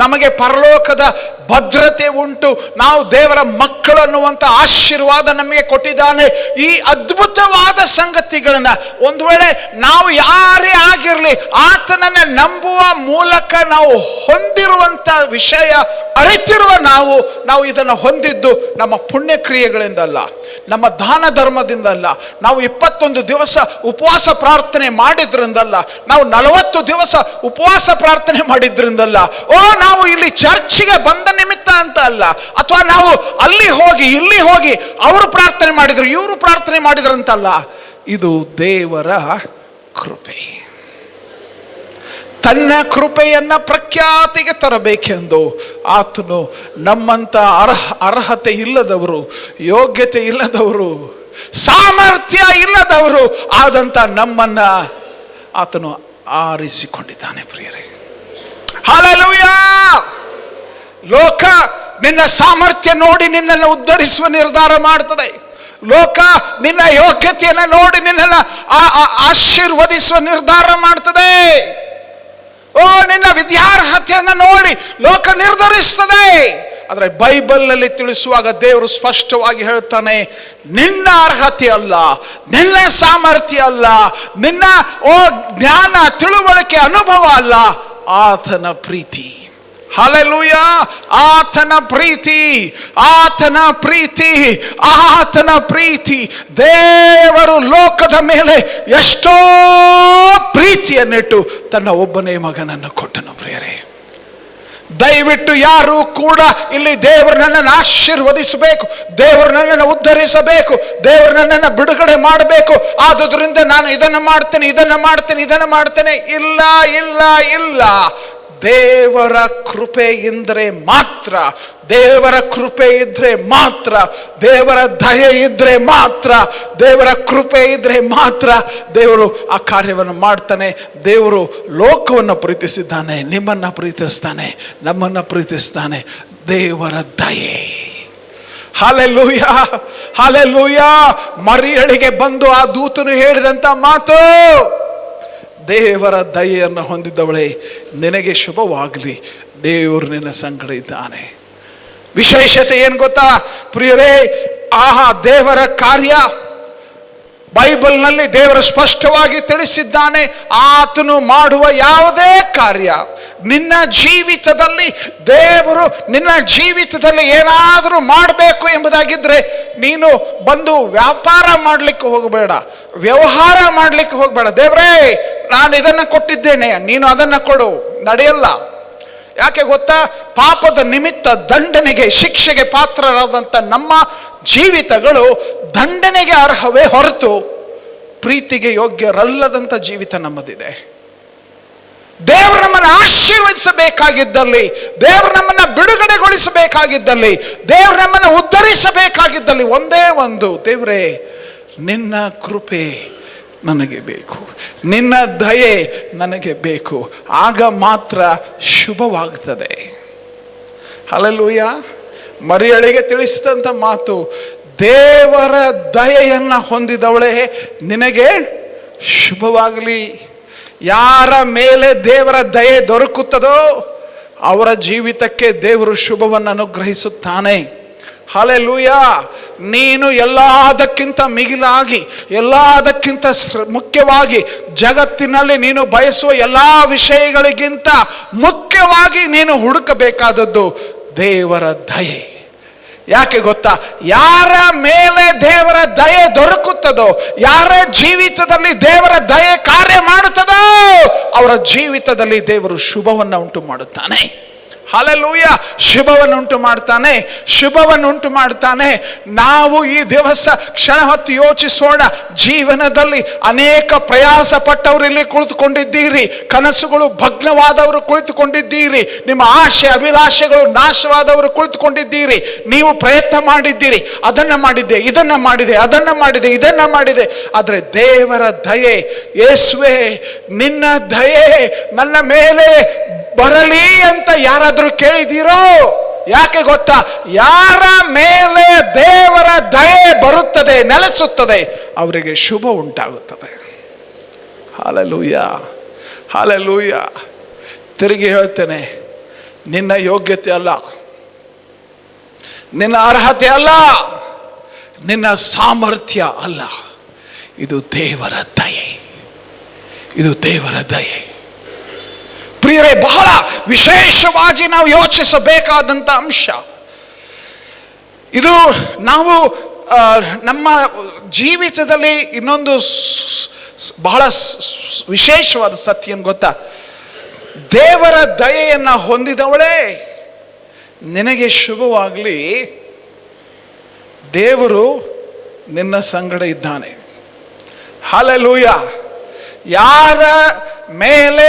ನಮಗೆ ಪರಲೋಕದ ಭದ್ರತೆ ಉಂಟು, ನಾವು ದೇವರ ಮಕ್ಕಳು ಅನ್ನುವಂಥ ಆಶೀರ್ವಾದ ನಮಗೆ ಕೊಟ್ಟಿದ್ದಾನೆ. ಈ ಅದ್ಭುತವಾದ ಸಂಗತಿಗಳನ್ನ ಒಂದು ವೇಳೆ ನಾವು ಯಾರೇ ಆಗಿರಲಿ ಆತನನ್ನು ನಂಬುವ ಮೂಲಕ ನಾವು ಹೊಂದಿರುವಂತ ವಿಷಯ ಅರಿತಿರುವ ನಾವು ಇದನ್ನು ಹೊಂದಿದ್ದು ನಮ್ಮ ಪುಣ್ಯ ಕ್ರಿಯೆಗಳಿಂದಲ್ಲ, ನಮ್ಮ ದಾನ ಧರ್ಮದಿಂದಲ್ಲ, ನಾವು 21 ದಿವಸ ಉಪವಾಸ ಪ್ರಾರ್ಥನೆ ಮಾಡಿದ್ರಿಂದಲ್ಲ, ನಾವು 40 ದಿವಸ ಉಪವಾಸ ಪ್ರಾರ್ಥನೆ ಮಾಡಿದ್ರಿಂದಲ್ಲ, ನಾವು ಇಲ್ಲಿ ಚರ್ಚಿಗೆ ಬಂದ ನಿಮಿತ್ತ ಅಂತ ಅಲ್ಲ, ಅಥವಾ ನಾವು ಅಲ್ಲಿ ಹೋಗಿ ಇಲ್ಲಿ ಹೋಗಿ ಅವರು ಪ್ರಾರ್ಥನೆ ಮಾಡಿದ್ರು ಇವರು ಪ್ರಾರ್ಥನೆ ಮಾಡಿದ್ರಂತಲ್ಲ. ಇದು ದೇವರ ಕೃಪೆ. ತನ್ನ ಕೃಪೆಯನ್ನ ಪ್ರಖ್ಯಾತಿಗೆ ತರಬೇಕೆಂದು ಆತನು ನಮ್ಮಂತ ಅರ್ಹತೆ ಇಲ್ಲದವರು, ಯೋಗ್ಯತೆ ಇಲ್ಲದವರು, ಸಾಮರ್ಥ್ಯ ಇಲ್ಲದವರು ಆದಂತ ನಮ್ಮನ್ನ ಆತನು ಆರಿಸಿಕೊಂಡಿದ್ದಾನೆ. ಪ್ರಿಯರೇ, ಹಲ್ಲೆಲೂಯಾ. ಲೋಕ ನಿನ್ನ ಸಾಮರ್ಥ್ಯ ನೋಡಿ ನಿನ್ನನ್ನು ಉದ್ಧರಿಸುವ ನಿರ್ಧಾರ ಮಾಡ್ತದೆ. ಲೋಕ ನಿನ್ನ ಯೋಗ್ಯತೆಯನ್ನು ನೋಡಿ ನಿನ್ನನ್ನು ಆಶೀರ್ವದಿಸುವ ನಿರ್ಧಾರ ಮಾಡ್ತದೆ. ಓ, ನಿನ್ನ ವಿದ್ಯಾರ್ಹತೆಯನ್ನು ನೋಡಿ ಲೋಕ ನಿರ್ಧರಿಸ್ತದೆ. ಆದರೆ ಬೈಬಲ್ನಲ್ಲಿ ತಿಳಿಸುವಾಗ ದೇವರು ಸ್ಪಷ್ಟವಾಗಿ ಹೇಳ್ತಾನೆ, ನಿನ್ನ ಅರ್ಹತೆ ಅಲ್ಲ, ನಿನ್ನ ಸಾಮರ್ಥ್ಯ ಅಲ್ಲ, ನಿನ್ನ ಜ್ಞಾನ, ತಿಳುವಳಿಕೆ, ಅನುಭವ ಅಲ್ಲ, ಆತನ ಪ್ರೀತಿ. ಹಲ್ಲೆಲೂಯಾ! ಆತನ ಪ್ರೀತಿ, ಆತನ ಪ್ರೀತಿ, ಆತನ ಪ್ರೀತಿ. ದೇವರು ಲೋಕದ ಮೇಲೆ ಎಷ್ಟೋ ಪ್ರೀತಿಯನ್ನಿಟ್ಟು ತನ್ನ ಒಬ್ಬನೇ ಮಗನನ್ನು ಕೊಟ್ಟನು. ಪ್ರಿಯರೇ, ದಯವಿಟ್ಟು ಯಾರು ಕೂಡ ಇಲ್ಲಿ ದೇವರು ನನ್ನನ್ನು ಆಶೀರ್ವದಿಸಬೇಕು, ದೇವರು ನನ್ನನ್ನು ಉದ್ಧರಿಸಬೇಕು, ದೇವರು ನನ್ನನ್ನು ಬಿಡುಗಡೆ ಮಾಡಬೇಕು, ಆದುದರಿಂದ ನಾನು ಇದನ್ನು ಮಾಡ್ತೇನೆ, ಇದನ್ನು ಮಾಡ್ತೇನೆ, ಇದನ್ನು ಮಾಡ್ತೇನೆ, ಇಲ್ಲ ಇಲ್ಲ ಇಲ್ಲ. ದೇವರ ಕೃಪೆ ಇದ್ರೆ ಮಾತ್ರ, ದೇವರ ಕೃಪೆ ಇದ್ರೆ ಮಾತ್ರ, ದೇವರ ದಯೆ ಇದ್ರೆ ಮಾತ್ರ, ದೇವರ ಕೃಪೆ ಇದ್ರೆ ಮಾತ್ರ ದೇವರು ಆ ಕಾರ್ಯವನ್ನು ಮಾಡ್ತಾನೆ. ದೇವರು ಲೋಕವನ್ನು ಪ್ರೀತಿಸಿದ್ದಾನೆ, ನಿಮ್ಮನ್ನು ಪ್ರೀತಿಸ್ತಾನೆ, ನಮ್ಮನ್ನು ಪ್ರೀತಿಸ್ತಾನೆ. ದೇವರ ದಯೆ. Hallelujah, hallelujah. ಮರಿಯಳಿಗೆ ಬಂದು ಆ ದೂತನು ಹೇಳಿದಂತ ಮಾತು, ದೇವರ ದಯೆಯನ್ನು ಹೊಂದಿದ್ದವಳೇ, ನಿನಗೆ ಶುಭವಾಗಲಿ, ದೇವರು ನಿನ್ನ ಸಂಗಡ ಇದ್ದಾನೆ. ವಿಶೇಷತೆ ಏನು ಗೊತ್ತಾ ಪ್ರಿಯರೇ? ದೇವರ ಕಾರ್ಯ ಬೈಬಲ್ನಲ್ಲಿ ದೇವರು ಸ್ಪಷ್ಟವಾಗಿ ತಿಳಿಸಿದ್ದಾನೆ. ಆತನು ಮಾಡುವ ಯಾವುದೇ ಕಾರ್ಯ ನಿನ್ನ ಜೀವಿತದಲ್ಲಿ, ದೇವರು ನಿನ್ನ ಜೀವಿತದಲ್ಲಿ ಏನಾದರೂ ಮಾಡಬೇಕು ಎಂಬುದಾಗಿದ್ರೆ ನೀನು ಬಂದು ವ್ಯಾಪಾರ ಮಾಡಲಿಕ್ಕೆ ಹೋಗಬೇಡ, ವ್ಯವಹಾರ ಮಾಡಲಿಕ್ಕೆ ಹೋಗಬೇಡ. ದೇವರೇ, ನಾನು ಇದನ್ನು ಕೊಟ್ಟಿದ್ದೇನೆ, ನೀನು ಅದನ್ನು ಕೊಡು, ನಡೆಯಲ್ಲ. ಯಾಕೆ ಗೊತ್ತಾ? ಪಾಪದ ನಿಮಿತ್ತ ದಂಡನೆಗೆ, ಶಿಕ್ಷೆಗೆ ಪಾತ್ರರಾದಂಥ ನಮ್ಮ ಜೀವಿತಗಳು ದಂಡನೆಗೆ ಅರ್ಹವೇ ಹೊರತು ಪ್ರೀತಿಗೆ ಯೋಗ್ಯರಲ್ಲದಂಥ ಜೀವಿತ ನಮ್ಮದಿದೆ. ದೇವರು ನಮ್ಮನ್ನು ಆಶೀರ್ವದಿಸಬೇಕಾಗಿದ್ದಲ್ಲಿ, ದೇವರು ನಮ್ಮನ್ನು ಬಿಡುಗಡೆಗೊಳಿಸಬೇಕಾಗಿದ್ದಲ್ಲಿ, ದೇವರು ನಮ್ಮನ್ನು ಉದ್ಧರಿಸಬೇಕಾಗಿದ್ದಲ್ಲಿ ಒಂದೇ ಒಂದು, ದೇವರೇ ನಿನ್ನ ಕೃಪೆ ನನಗೆ ಬೇಕು, ನಿನ್ನ ದಯೆ ನನಗೆ ಬೇಕು, ಆಗ ಮಾತ್ರ ಶುಭವಾಗ್ತದೆ. ಹಲ್ಲೆಲೂಯಾ. ಮರಿಯಳಿಗೆ ತಿಳಿಸಿದಂಥ ಮಾತು, ದೇವರ ದಯೆಯನ್ನು ಹೊಂದಿದವಳೇ, ನಿನಗೆ ಶುಭವಾಗಲಿ. ಯಾರ ಮೇಲೆ ದೇವರ ದಯೆ ದೊರಕುತ್ತದೋ ಅವರ ಜೀವಿತಕ್ಕೆ ದೇವರು ಶುಭವನ್ನು ಅನುಗ್ರಹಿಸುತ್ತಾನೆ. ಹಲ್ಲೆಲೂಯಾ. ನೀನು ಎಲ್ಲದಕ್ಕಿಂತ ಮಿಗಿಲಾಗಿ, ಎಲ್ಲದಕ್ಕಿಂತ ಮುಖ್ಯವಾಗಿ, ಜಗತ್ತಿನಲ್ಲಿ ನೀನು ಬಯಸುವ ಎಲ್ಲ ವಿಷಯಗಳಿಗಿಂತ ಮುಖ್ಯವಾಗಿ ನೀನು ಹುಡುಕಬೇಕಾದದ್ದು ದೇವರ ದಯೆ. ಯಾಕೆ ಗೊತ್ತಾ? ಯಾರ ಮೇಲೆ ದೇವರ ದಯೆ ದೊರಕುತ್ತದೋ, ಯಾರ ಜೀವಿತದಲ್ಲಿ ದೇವರ ದಯೆ ಕಾರ್ಯ ಮಾಡುತ್ತದೋ ಅವರ ಜೀವಿತದಲ್ಲಿ ದೇವರು ಶುಭವನ್ನು ಉಂಟು ಮಾಡುತ್ತಾನೆ. ಹಲ್ಲೆಲೂಯಾ. ಶುಭವನ್ನುಂಟು ಮಾಡ್ತಾನೆ, ಶುಭವನ್ನುಂಟು ಮಾಡ್ತಾನೆ. ನಾವು ಈ ದಿವಸ ಕ್ಷಣ ಹೊತ್ತು ಯೋಚಿಸೋಣ. ಜೀವನದಲ್ಲಿ ಅನೇಕ ಪ್ರಯಾಸ ಪಟ್ಟವರು ಇಲ್ಲಿ ಕುಳಿತುಕೊಂಡಿದ್ದೀರಿ, ಕನಸುಗಳು ಭಗ್ನವಾದವರು ಕುಳಿತುಕೊಂಡಿದ್ದೀರಿ, ನಿಮ್ಮ ಆಶೆ ಅಭಿಲಾಷೆಗಳು ನಾಶವಾದವರು ಕುಳಿತುಕೊಂಡಿದ್ದೀರಿ. ನೀವು ಪ್ರಯತ್ನ ಮಾಡಿದ್ದೀರಿ, ಅದನ್ನು ಮಾಡಿದೆ, ಇದನ್ನು ಮಾಡಿದೆ, ಅದನ್ನು ಮಾಡಿದೆ, ಇದನ್ನು ಮಾಡಿದೆ. ಆದರೆ ದೇವರ ದಯೆ, ಯೇಸುವೇ ನಿನ್ನ ದಯೆ ನನ್ನ ಮೇಲೆ ಬರಲಿ ಅಂತ ಯಾರಾದರೂ ಕೇಳಿದ್ದೀರೋ? ಯಾಕೆ ಗೊತ್ತಾ? ಯಾರ ಮೇಲೆ ದೇವರ ದಯೆ ಬರುತ್ತದೆ, ನೆಲೆಸುತ್ತದೆ, ಅವರಿಗೆ ಶುಭ ಉಂಟಾಗುತ್ತದೆ. Hallelujah, hallelujah. ತಿರುಗಿ ಹೇಳ್ತೇನೆ, ನಿನ್ನ ಯೋಗ್ಯತೆ ಅಲ್ಲ, ನಿನ್ನ ಅರ್ಹತೆ ಅಲ್ಲ, ನಿನ್ನ ಸಾಮರ್ಥ್ಯ ಅಲ್ಲ, ಇದು ದೇವರ ದಯೆ, ಇದು ದೇವರ ದಯೆ. ಪ್ರಿಯರೇ, ಬಹಳ ವಿಶೇಷವಾಗಿ ನಾವು ಯೋಚಿಸಬೇಕಾದಂಥ ಅಂಶ ಇದು. ನಾವು ನಮ್ಮ ಜೀವಿತದಲ್ಲಿ ಇನ್ನೊಂದು ಬಹಳ ವಿಶೇಷವಾದ ಸತ್ಯ ಏನು ಗೊತ್ತಾ? ದೇವರ ದಯೆಯನ್ನು ಹೊಂದಿದವಳೇ, ನಿನಗೆ ಶುಭವಾಗಲಿ, ದೇವರು ನಿನ್ನ ಸಂಗಡ ಇದ್ದಾನೆ. ಹಲ್ಲೆಲೂಯಾ. ಯಾರ ಮೇಲೆ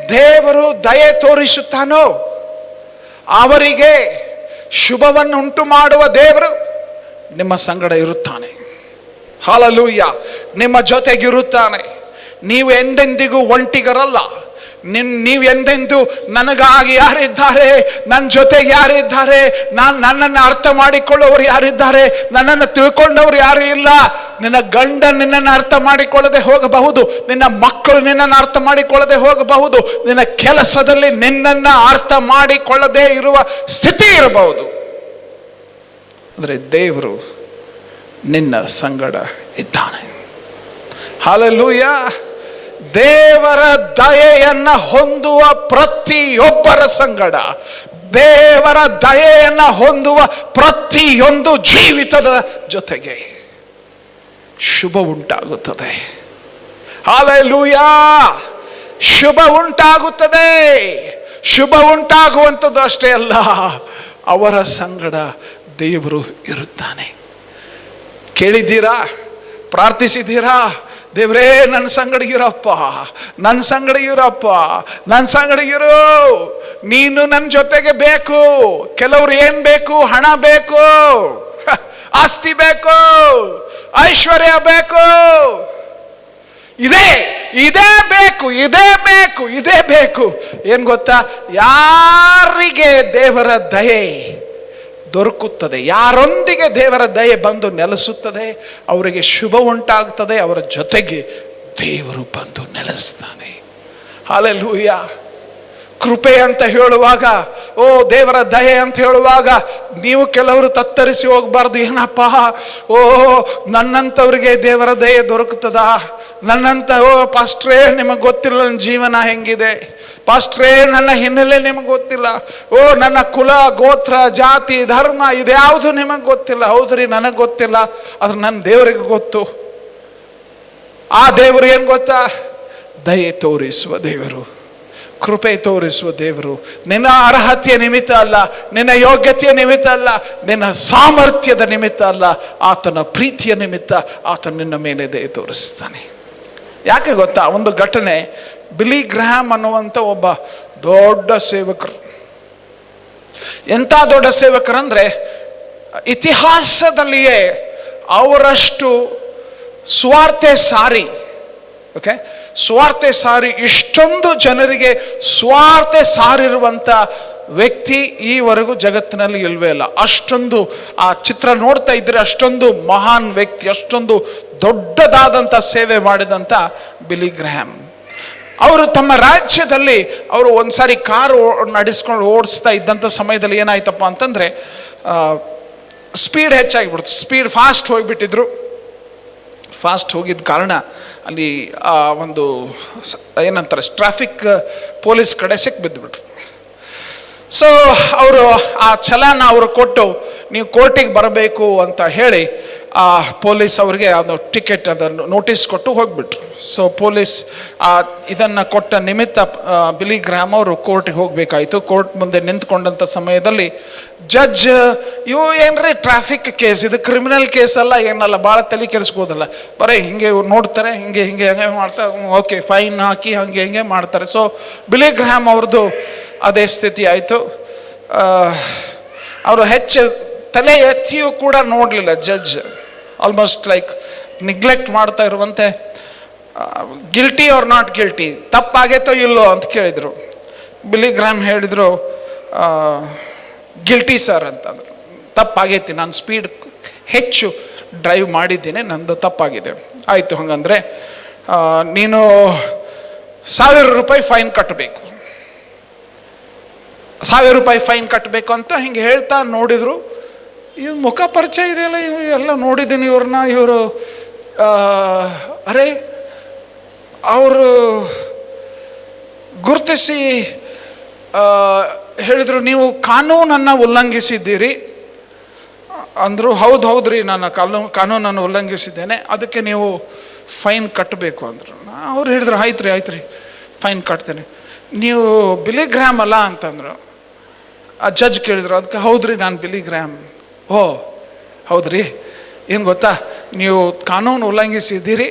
ದೇವರು ದಯೆ ತೋರಿಸುತ್ತಾನೋ ಅವರಿಗೆ ಶುಭವನ್ನು ಉಂಟು ಮಾಡುವ ದೇವರು ನಿಮ್ಮ ಸಂಗಡ ಇರುತ್ತಾನೆ. ಹಲ್ಲೆಲೂಯಾ. ನಿಮ್ಮ ಜೊತೆಗಿರುತ್ತಾನೆ. ನೀವು ಎಂದೆಂದಿಗೂ ಒಂಟಿಗರಲ್ಲ, ನೀವೆಂದೆಂದು ನನಗಾಗಿ ಯಾರಿದ್ದಾರೆ, ನನ್ನ ಜೊತೆಗೆ ಯಾರಿದ್ದಾರೆ, ನನ್ನನ್ನು ಅರ್ಥ ಮಾಡಿಕೊಳ್ಳೋರು ಯಾರಿದ್ದಾರೆ, ನನ್ನನ್ನು ತಿಳ್ಕೊಂಡವ್ರು ಯಾರು ಇಲ್ಲ. ನಿನ್ನ ಗಂಡ ನಿನ್ನನ್ನು ಅರ್ಥ ಮಾಡಿಕೊಳ್ಳದೆ ಹೋಗಬಹುದು, ನಿನ್ನ ಮಕ್ಕಳು ನಿನ್ನನ್ನು ಅರ್ಥ ಮಾಡಿಕೊಳ್ಳದೆ ಹೋಗಬಹುದು, ನಿನ್ನ ಕೆಲಸದಲ್ಲಿ ನಿನ್ನನ್ನು ಅರ್ಥ ಮಾಡಿಕೊಳ್ಳದೆ ಇರುವ ಸ್ಥಿತಿ ಇರಬಹುದು. ಆದರೆ ದೇವರು ನಿನ್ನ ಸಂಗಡ ಇದ್ದಾನೆ. ಹಲ್ಲೆಲೂಯಾ. ದೇವರ ದಯೆಯನ್ನ ಹೊಂದುವ ಪ್ರತಿಯೊಬ್ಬರ ಸಂಗಡ, ದೇವರ ದಯೆಯನ್ನ ಹೊಂದುವ ಪ್ರತಿಯೊಂದು ಜೀವಿತದ ಜೊತೆಗೆ ಶುಭ ಉಂಟಾಗುತ್ತದೆ. ಹಲ್ಲೆಲೂಯಾ. ಶುಭ ಉಂಟಾಗುತ್ತದೆ. ಶುಭ ಉಂಟಾಗುವಂಥದ್ದು ಅಷ್ಟೇ ಅಲ್ಲ, ಅವರ ಸಂಗಡ ದೇವರು ಇರುತ್ತಾನೆ. ಕೇಳಿದ್ದೀರಾ? ಪ್ರಾರ್ಥಿಸಿದ್ದೀರಾ? ದೇವರೇ ನನ್ನ ಸಂಗಡಿಗಿರಪ್ಪ, ನನ್ನ ಸಂಗಡಿಗಿರಪ್ಪ, ನನ್ನ ಸಂಗಡಿಗಿರು, ನೀನು ನನ್ನ ಜೊತೆಗೆ ಬೇಕು. ಕೆಲವ್ರು ಏನ್ ಬೇಕು? ಹಣ ಬೇಕು, ಆಸ್ತಿ ಬೇಕು, ಐಶ್ವರ್ಯ ಬೇಕು, ಇದೇ ಬೇಕು, ಇದೇ ಬೇಕು, ಇದೇ ಬೇಕು. ಏನ್ ಗೊತ್ತಾ? ಯಾರಿಗೆ ದೇವರ ದಯೆ ದೊರಕುತ್ತದೆ, ಯಾರೊಂದಿಗೆ ದೇವರ ದಯೆ ಬಂದು ನೆಲೆಸುತ್ತದೆ, ಅವರಿಗೆ ಶುಭ ಉಂಟಾಗ್ತದೆ, ಅವರ ಜೊತೆಗೆ ದೇವರು ಬಂದು ನೆಲೆಸ್ತಾನೆ. ಹಲ್ಲೆಲೂಯಾ. ಕೃಪೆ ಅಂತ ಹೇಳುವಾಗ, ಓ ದೇವರ ದಯೆ ಅಂತ ಹೇಳುವಾಗ ನೀವು ಕೆಲವರು ತತ್ತರಿಸಿ ಹೋಗ್ಬಾರ್ದು. ಏನಪ್ಪ, ಓ ನನ್ನಂಥವ್ರಿಗೆ ದೇವರ ದಯೆ ದೊರಕುತ್ತದ? ನನ್ನಂತ, ಓ ಪಾಸ್ಟ್ರೇ ನಿಮಗೆ ಗೊತ್ತಿಲ್ಲ ನನ್ನ ಜೀವನ ಹೆಂಗಿದೆ, ಪಾಸ್ಟ್ರೇ ನನ್ನ ಹಿನ್ನೆಲೆ ನಿಮಗೆ ಗೊತ್ತಿಲ್ಲ, ಓ ನನ್ನ ಕುಲ ಗೋತ್ರ ಜಾತಿ ಧರ್ಮ ಇದ್ಯಾವುದು ನಿಮಗೆ ಗೊತ್ತಿಲ್ಲ. ಹೌದ್ರಿ, ನನಗೆ ಗೊತ್ತಿಲ್ಲ, ಆದ್ರೆ ನನ್ನ ದೇವರಿಗೆ ಗೊತ್ತು. ಆ ದೇವರು ಏನ್ ಗೊತ್ತಾ? ದಯೆ ತೋರಿಸುವ ದೇವರು, ಕೃಪೆ ತೋರಿಸುವ ದೇವರು. ನಿನ್ನ ಅರ್ಹತೆಯ ನಿಮಿತ್ತ ಅಲ್ಲ, ನಿನ್ನ ಯೋಗ್ಯತೆಯ ನಿಮಿತ್ತ ಅಲ್ಲ, ನಿನ್ನ ಸಾಮರ್ಥ್ಯದ ನಿಮಿತ್ತ ಅಲ್ಲ, ಆತನ ಪ್ರೀತಿಯ ನಿಮಿತ್ತ ಆತ ನಿನ್ನ ಮೇಲೆ ದಯೆ ತೋರಿಸ್ತಾನೆ. ಯಾಕೆ ಗೊತ್ತಾ? ಒಂದು ಘಟನೆ. ಬಿಲಿ ಗ್ರಹಾಮ್ ಅನ್ನುವಂಥ ಒಬ್ಬ ದೊಡ್ಡ ಸೇವಕರು. ಎಂಥ ದೊಡ್ಡ ಸೇವಕರಂದ್ರೆ, ಇತಿಹಾಸದಲ್ಲಿಯೇ ಅವರಷ್ಟು ಸ್ವಾರ್ಥ ಸಾರಿ, ಓಕೆ, ಸ್ವಾರ್ಥ ಸಾರಿ, ಇಷ್ಟೊಂದು ಜನರಿಗೆ ಸ್ವಾರ್ಥ ಸಾರಿರುವಂಥ ವ್ಯಕ್ತಿ ಈವರೆಗೂ ಜಗತ್ತಿನಲ್ಲಿ ಇಲ್ವೇ ಇಲ್ಲ. ಅಷ್ಟೊಂದು, ಆ ಚಿತ್ರ ನೋಡ್ತಾ ಇದ್ರೆ ಅಷ್ಟೊಂದು ಮಹಾನ್ ವ್ಯಕ್ತಿ, ಅಷ್ಟೊಂದು ದೊಡ್ಡದಾದಂಥ ಸೇವೆ ಮಾಡಿದಂಥ ಬಿಲಿ ಗ್ರಹಾಮ್. ಅವರು ತಮ್ಮ ರಾಜ್ಯದಲ್ಲಿ ಅವರು ಒಂದ್ಸಾರಿ ಕಾರು ನಡೆಸ್ಕೊಂಡು ಓಡಿಸ್ತಾ ಇದ್ದಂಥ ಸಮಯದಲ್ಲಿ ಏನಾಯ್ತಪ್ಪ ಅಂತಂದರೆ, ಸ್ಪೀಡ್ ಹೆಚ್ಚಾಗಿಬಿಡ್ತು, ಸ್ಪೀಡ್ ಫಾಸ್ಟ್ ಹೋಗಿಬಿಟ್ಟಿದ್ರು. ಫಾಸ್ಟ್ ಹೋಗಿದ್ದ ಕಾರಣ ಅಲ್ಲಿ ಒಂದು ಏನಂತಾರೆ, ಟ್ರಾಫಿಕ್ ಪೊಲೀಸ್ ಕಡೆ ಸಿಕ್ಬಿದ್ದುಬಿಟ್ರು. ಸೊ ಅವರು ಆ ಚಲಾನ ಅವರು ಕೊಟ್ಟು ನೀವು ಕೋರ್ಟಿಗೆ ಬರಬೇಕು ಅಂತ ಹೇಳಿ ಆ ಪೊಲೀಸ್ ಅವ್ರಿಗೆ ಅದು ಟಿಕೆಟ್ ಅದನ್ನು ನೋಟಿಸ್ ಕೊಟ್ಟು ಹೋಗ್ಬಿಟ್ರು. ಸೊ ಪೊಲೀಸ್ ಇದನ್ನು ಕೊಟ್ಟ ನಿಮಿತ್ತ ಬಿಲಿ ಗ್ರಹಾಮ್ ಅವರು ಕೋರ್ಟಿಗೆ ಹೋಗಬೇಕಾಯಿತು. ಕೋರ್ಟ್ ಮುಂದೆ ನಿಂತ್ಕೊಂಡಂಥ ಸಮಯದಲ್ಲಿ ಜಡ್ಜ್, ಇವು ಏನ್ರಿ ಟ್ರಾಫಿಕ್ ಕೇಸ್, ಇದು ಕ್ರಿಮಿನಲ್ ಕೇಸ್ ಅಲ್ಲ, ಏನಲ್ಲ, ಭಾಳ ತಲೆ ಕೆಡಿಸ್ಕೋದಲ್ಲ, ಬರೀ ಹಿಂಗೆ ನೋಡ್ತಾರೆ, ಹಿಂಗೆ ಹಿಂಗೆ ಹಂಗೆ ಮಾಡ್ತಾರೆ, ಓಕೆ ಫೈನ್ ಹಾಕಿ ಹಂಗೆ ಹಿಂಗೆ ಮಾಡ್ತಾರೆ. ಸೊ ಬಿಲಿ ಗ್ರಹಾಮ್ ಅವ್ರದ್ದು ಅದೇ ಸ್ಥಿತಿ ಆಯಿತು. ಅವರು ಹೆಚ್ಚು ತಲೆ ಎತ್ತಿಯೂ ಕೂಡ ನೋಡಲಿಲ್ಲ ಜಡ್ಜ್, ಆಲ್ಮೋಸ್ಟ್ ಲೈಕ್ ನಿಗ್ಲೆಕ್ಟ್ ಮಾಡ್ತಾ ಇರುವಂತೆ. ಗಿಲ್ಟಿ ಆರ್ ನಾಟ್ ಗಿಲ್ಟಿ, ತಪ್ಪಾಗೈತೋ ಇಲ್ಲೋ ಅಂತ ಕೇಳಿದರು. ಬಿಲಿ ಗ್ರಹಾಮ್ ಹೇಳಿದರು, ಗಿಲ್ಟಿ ಸರ್ ಅಂತಂದರು. ತಪ್ಪಾಗೈತಿ, ನಾನು ಸ್ಪೀಡ್ ಹೆಚ್ಚು ಡ್ರೈವ್ ಮಾಡಿದ್ದೀನಿ, ನಂದು ತಪ್ಪಾಗಿದೆ. ಆಯಿತು, ಹಂಗಂದರೆ ನೀನು 1000 ರೂಪಾಯಿ ಫೈನ್ ಕಟ್ಟಬೇಕು, 1000 ರೂಪಾಯಿ ಫೈನ್ ಕಟ್ಟಬೇಕು ಅಂತ ಹಿಂಗೆ ಹೇಳ್ತಾ ನೋಡಿದರು. ಇವು ಮುಖ ಪರಿಚಯ ಇದೆಯಲ್ಲ, ಇವು ಎಲ್ಲ ನೋಡಿದ್ದೀನಿ ಇವ್ರನ್ನ, ಇವರು ಅರೆ ಅವರು ಗುರುತಿಸಿ ಹೇಳಿದರು, ನೀವು ಕಾನೂನನ್ನು ಉಲ್ಲಂಘಿಸಿದ್ದೀರಿ ಅಂದರು. ಹೌದ್ರಿ, ನಾನು ಕಾನೂನನ್ನು ಉಲ್ಲಂಘಿಸಿದ್ದೇನೆ, ಅದಕ್ಕೆ ನೀವು ಫೈನ್ ಕಟ್ಟಬೇಕು ಅಂದರು. ಅವ್ರು ಹೇಳಿದ್ರು, ಆಯ್ತು ರೀ ಫೈನ್ ಕಟ್ತೇನೆ. ನೀವು ಬಿಲಿ ಗ್ರಹಾಮ್ ಅಲ್ಲ ಅಂತಂದರು. ಆ ಜಡ್ಜ್ ಕೇಳಿದ್ರು, ಅದಕ್ಕೆ ಹೌದ್ರಿ ನಾನು ಬಿಲಿ ಗ್ರಹಾಮ್. ಓ ಹೌದ್ರಿ, ಏನು ಗೊತ್ತಾ, ನೀವು ಕಾನೂನು ಉಲ್ಲಂಘಿಸಿದ್ದೀರಿ,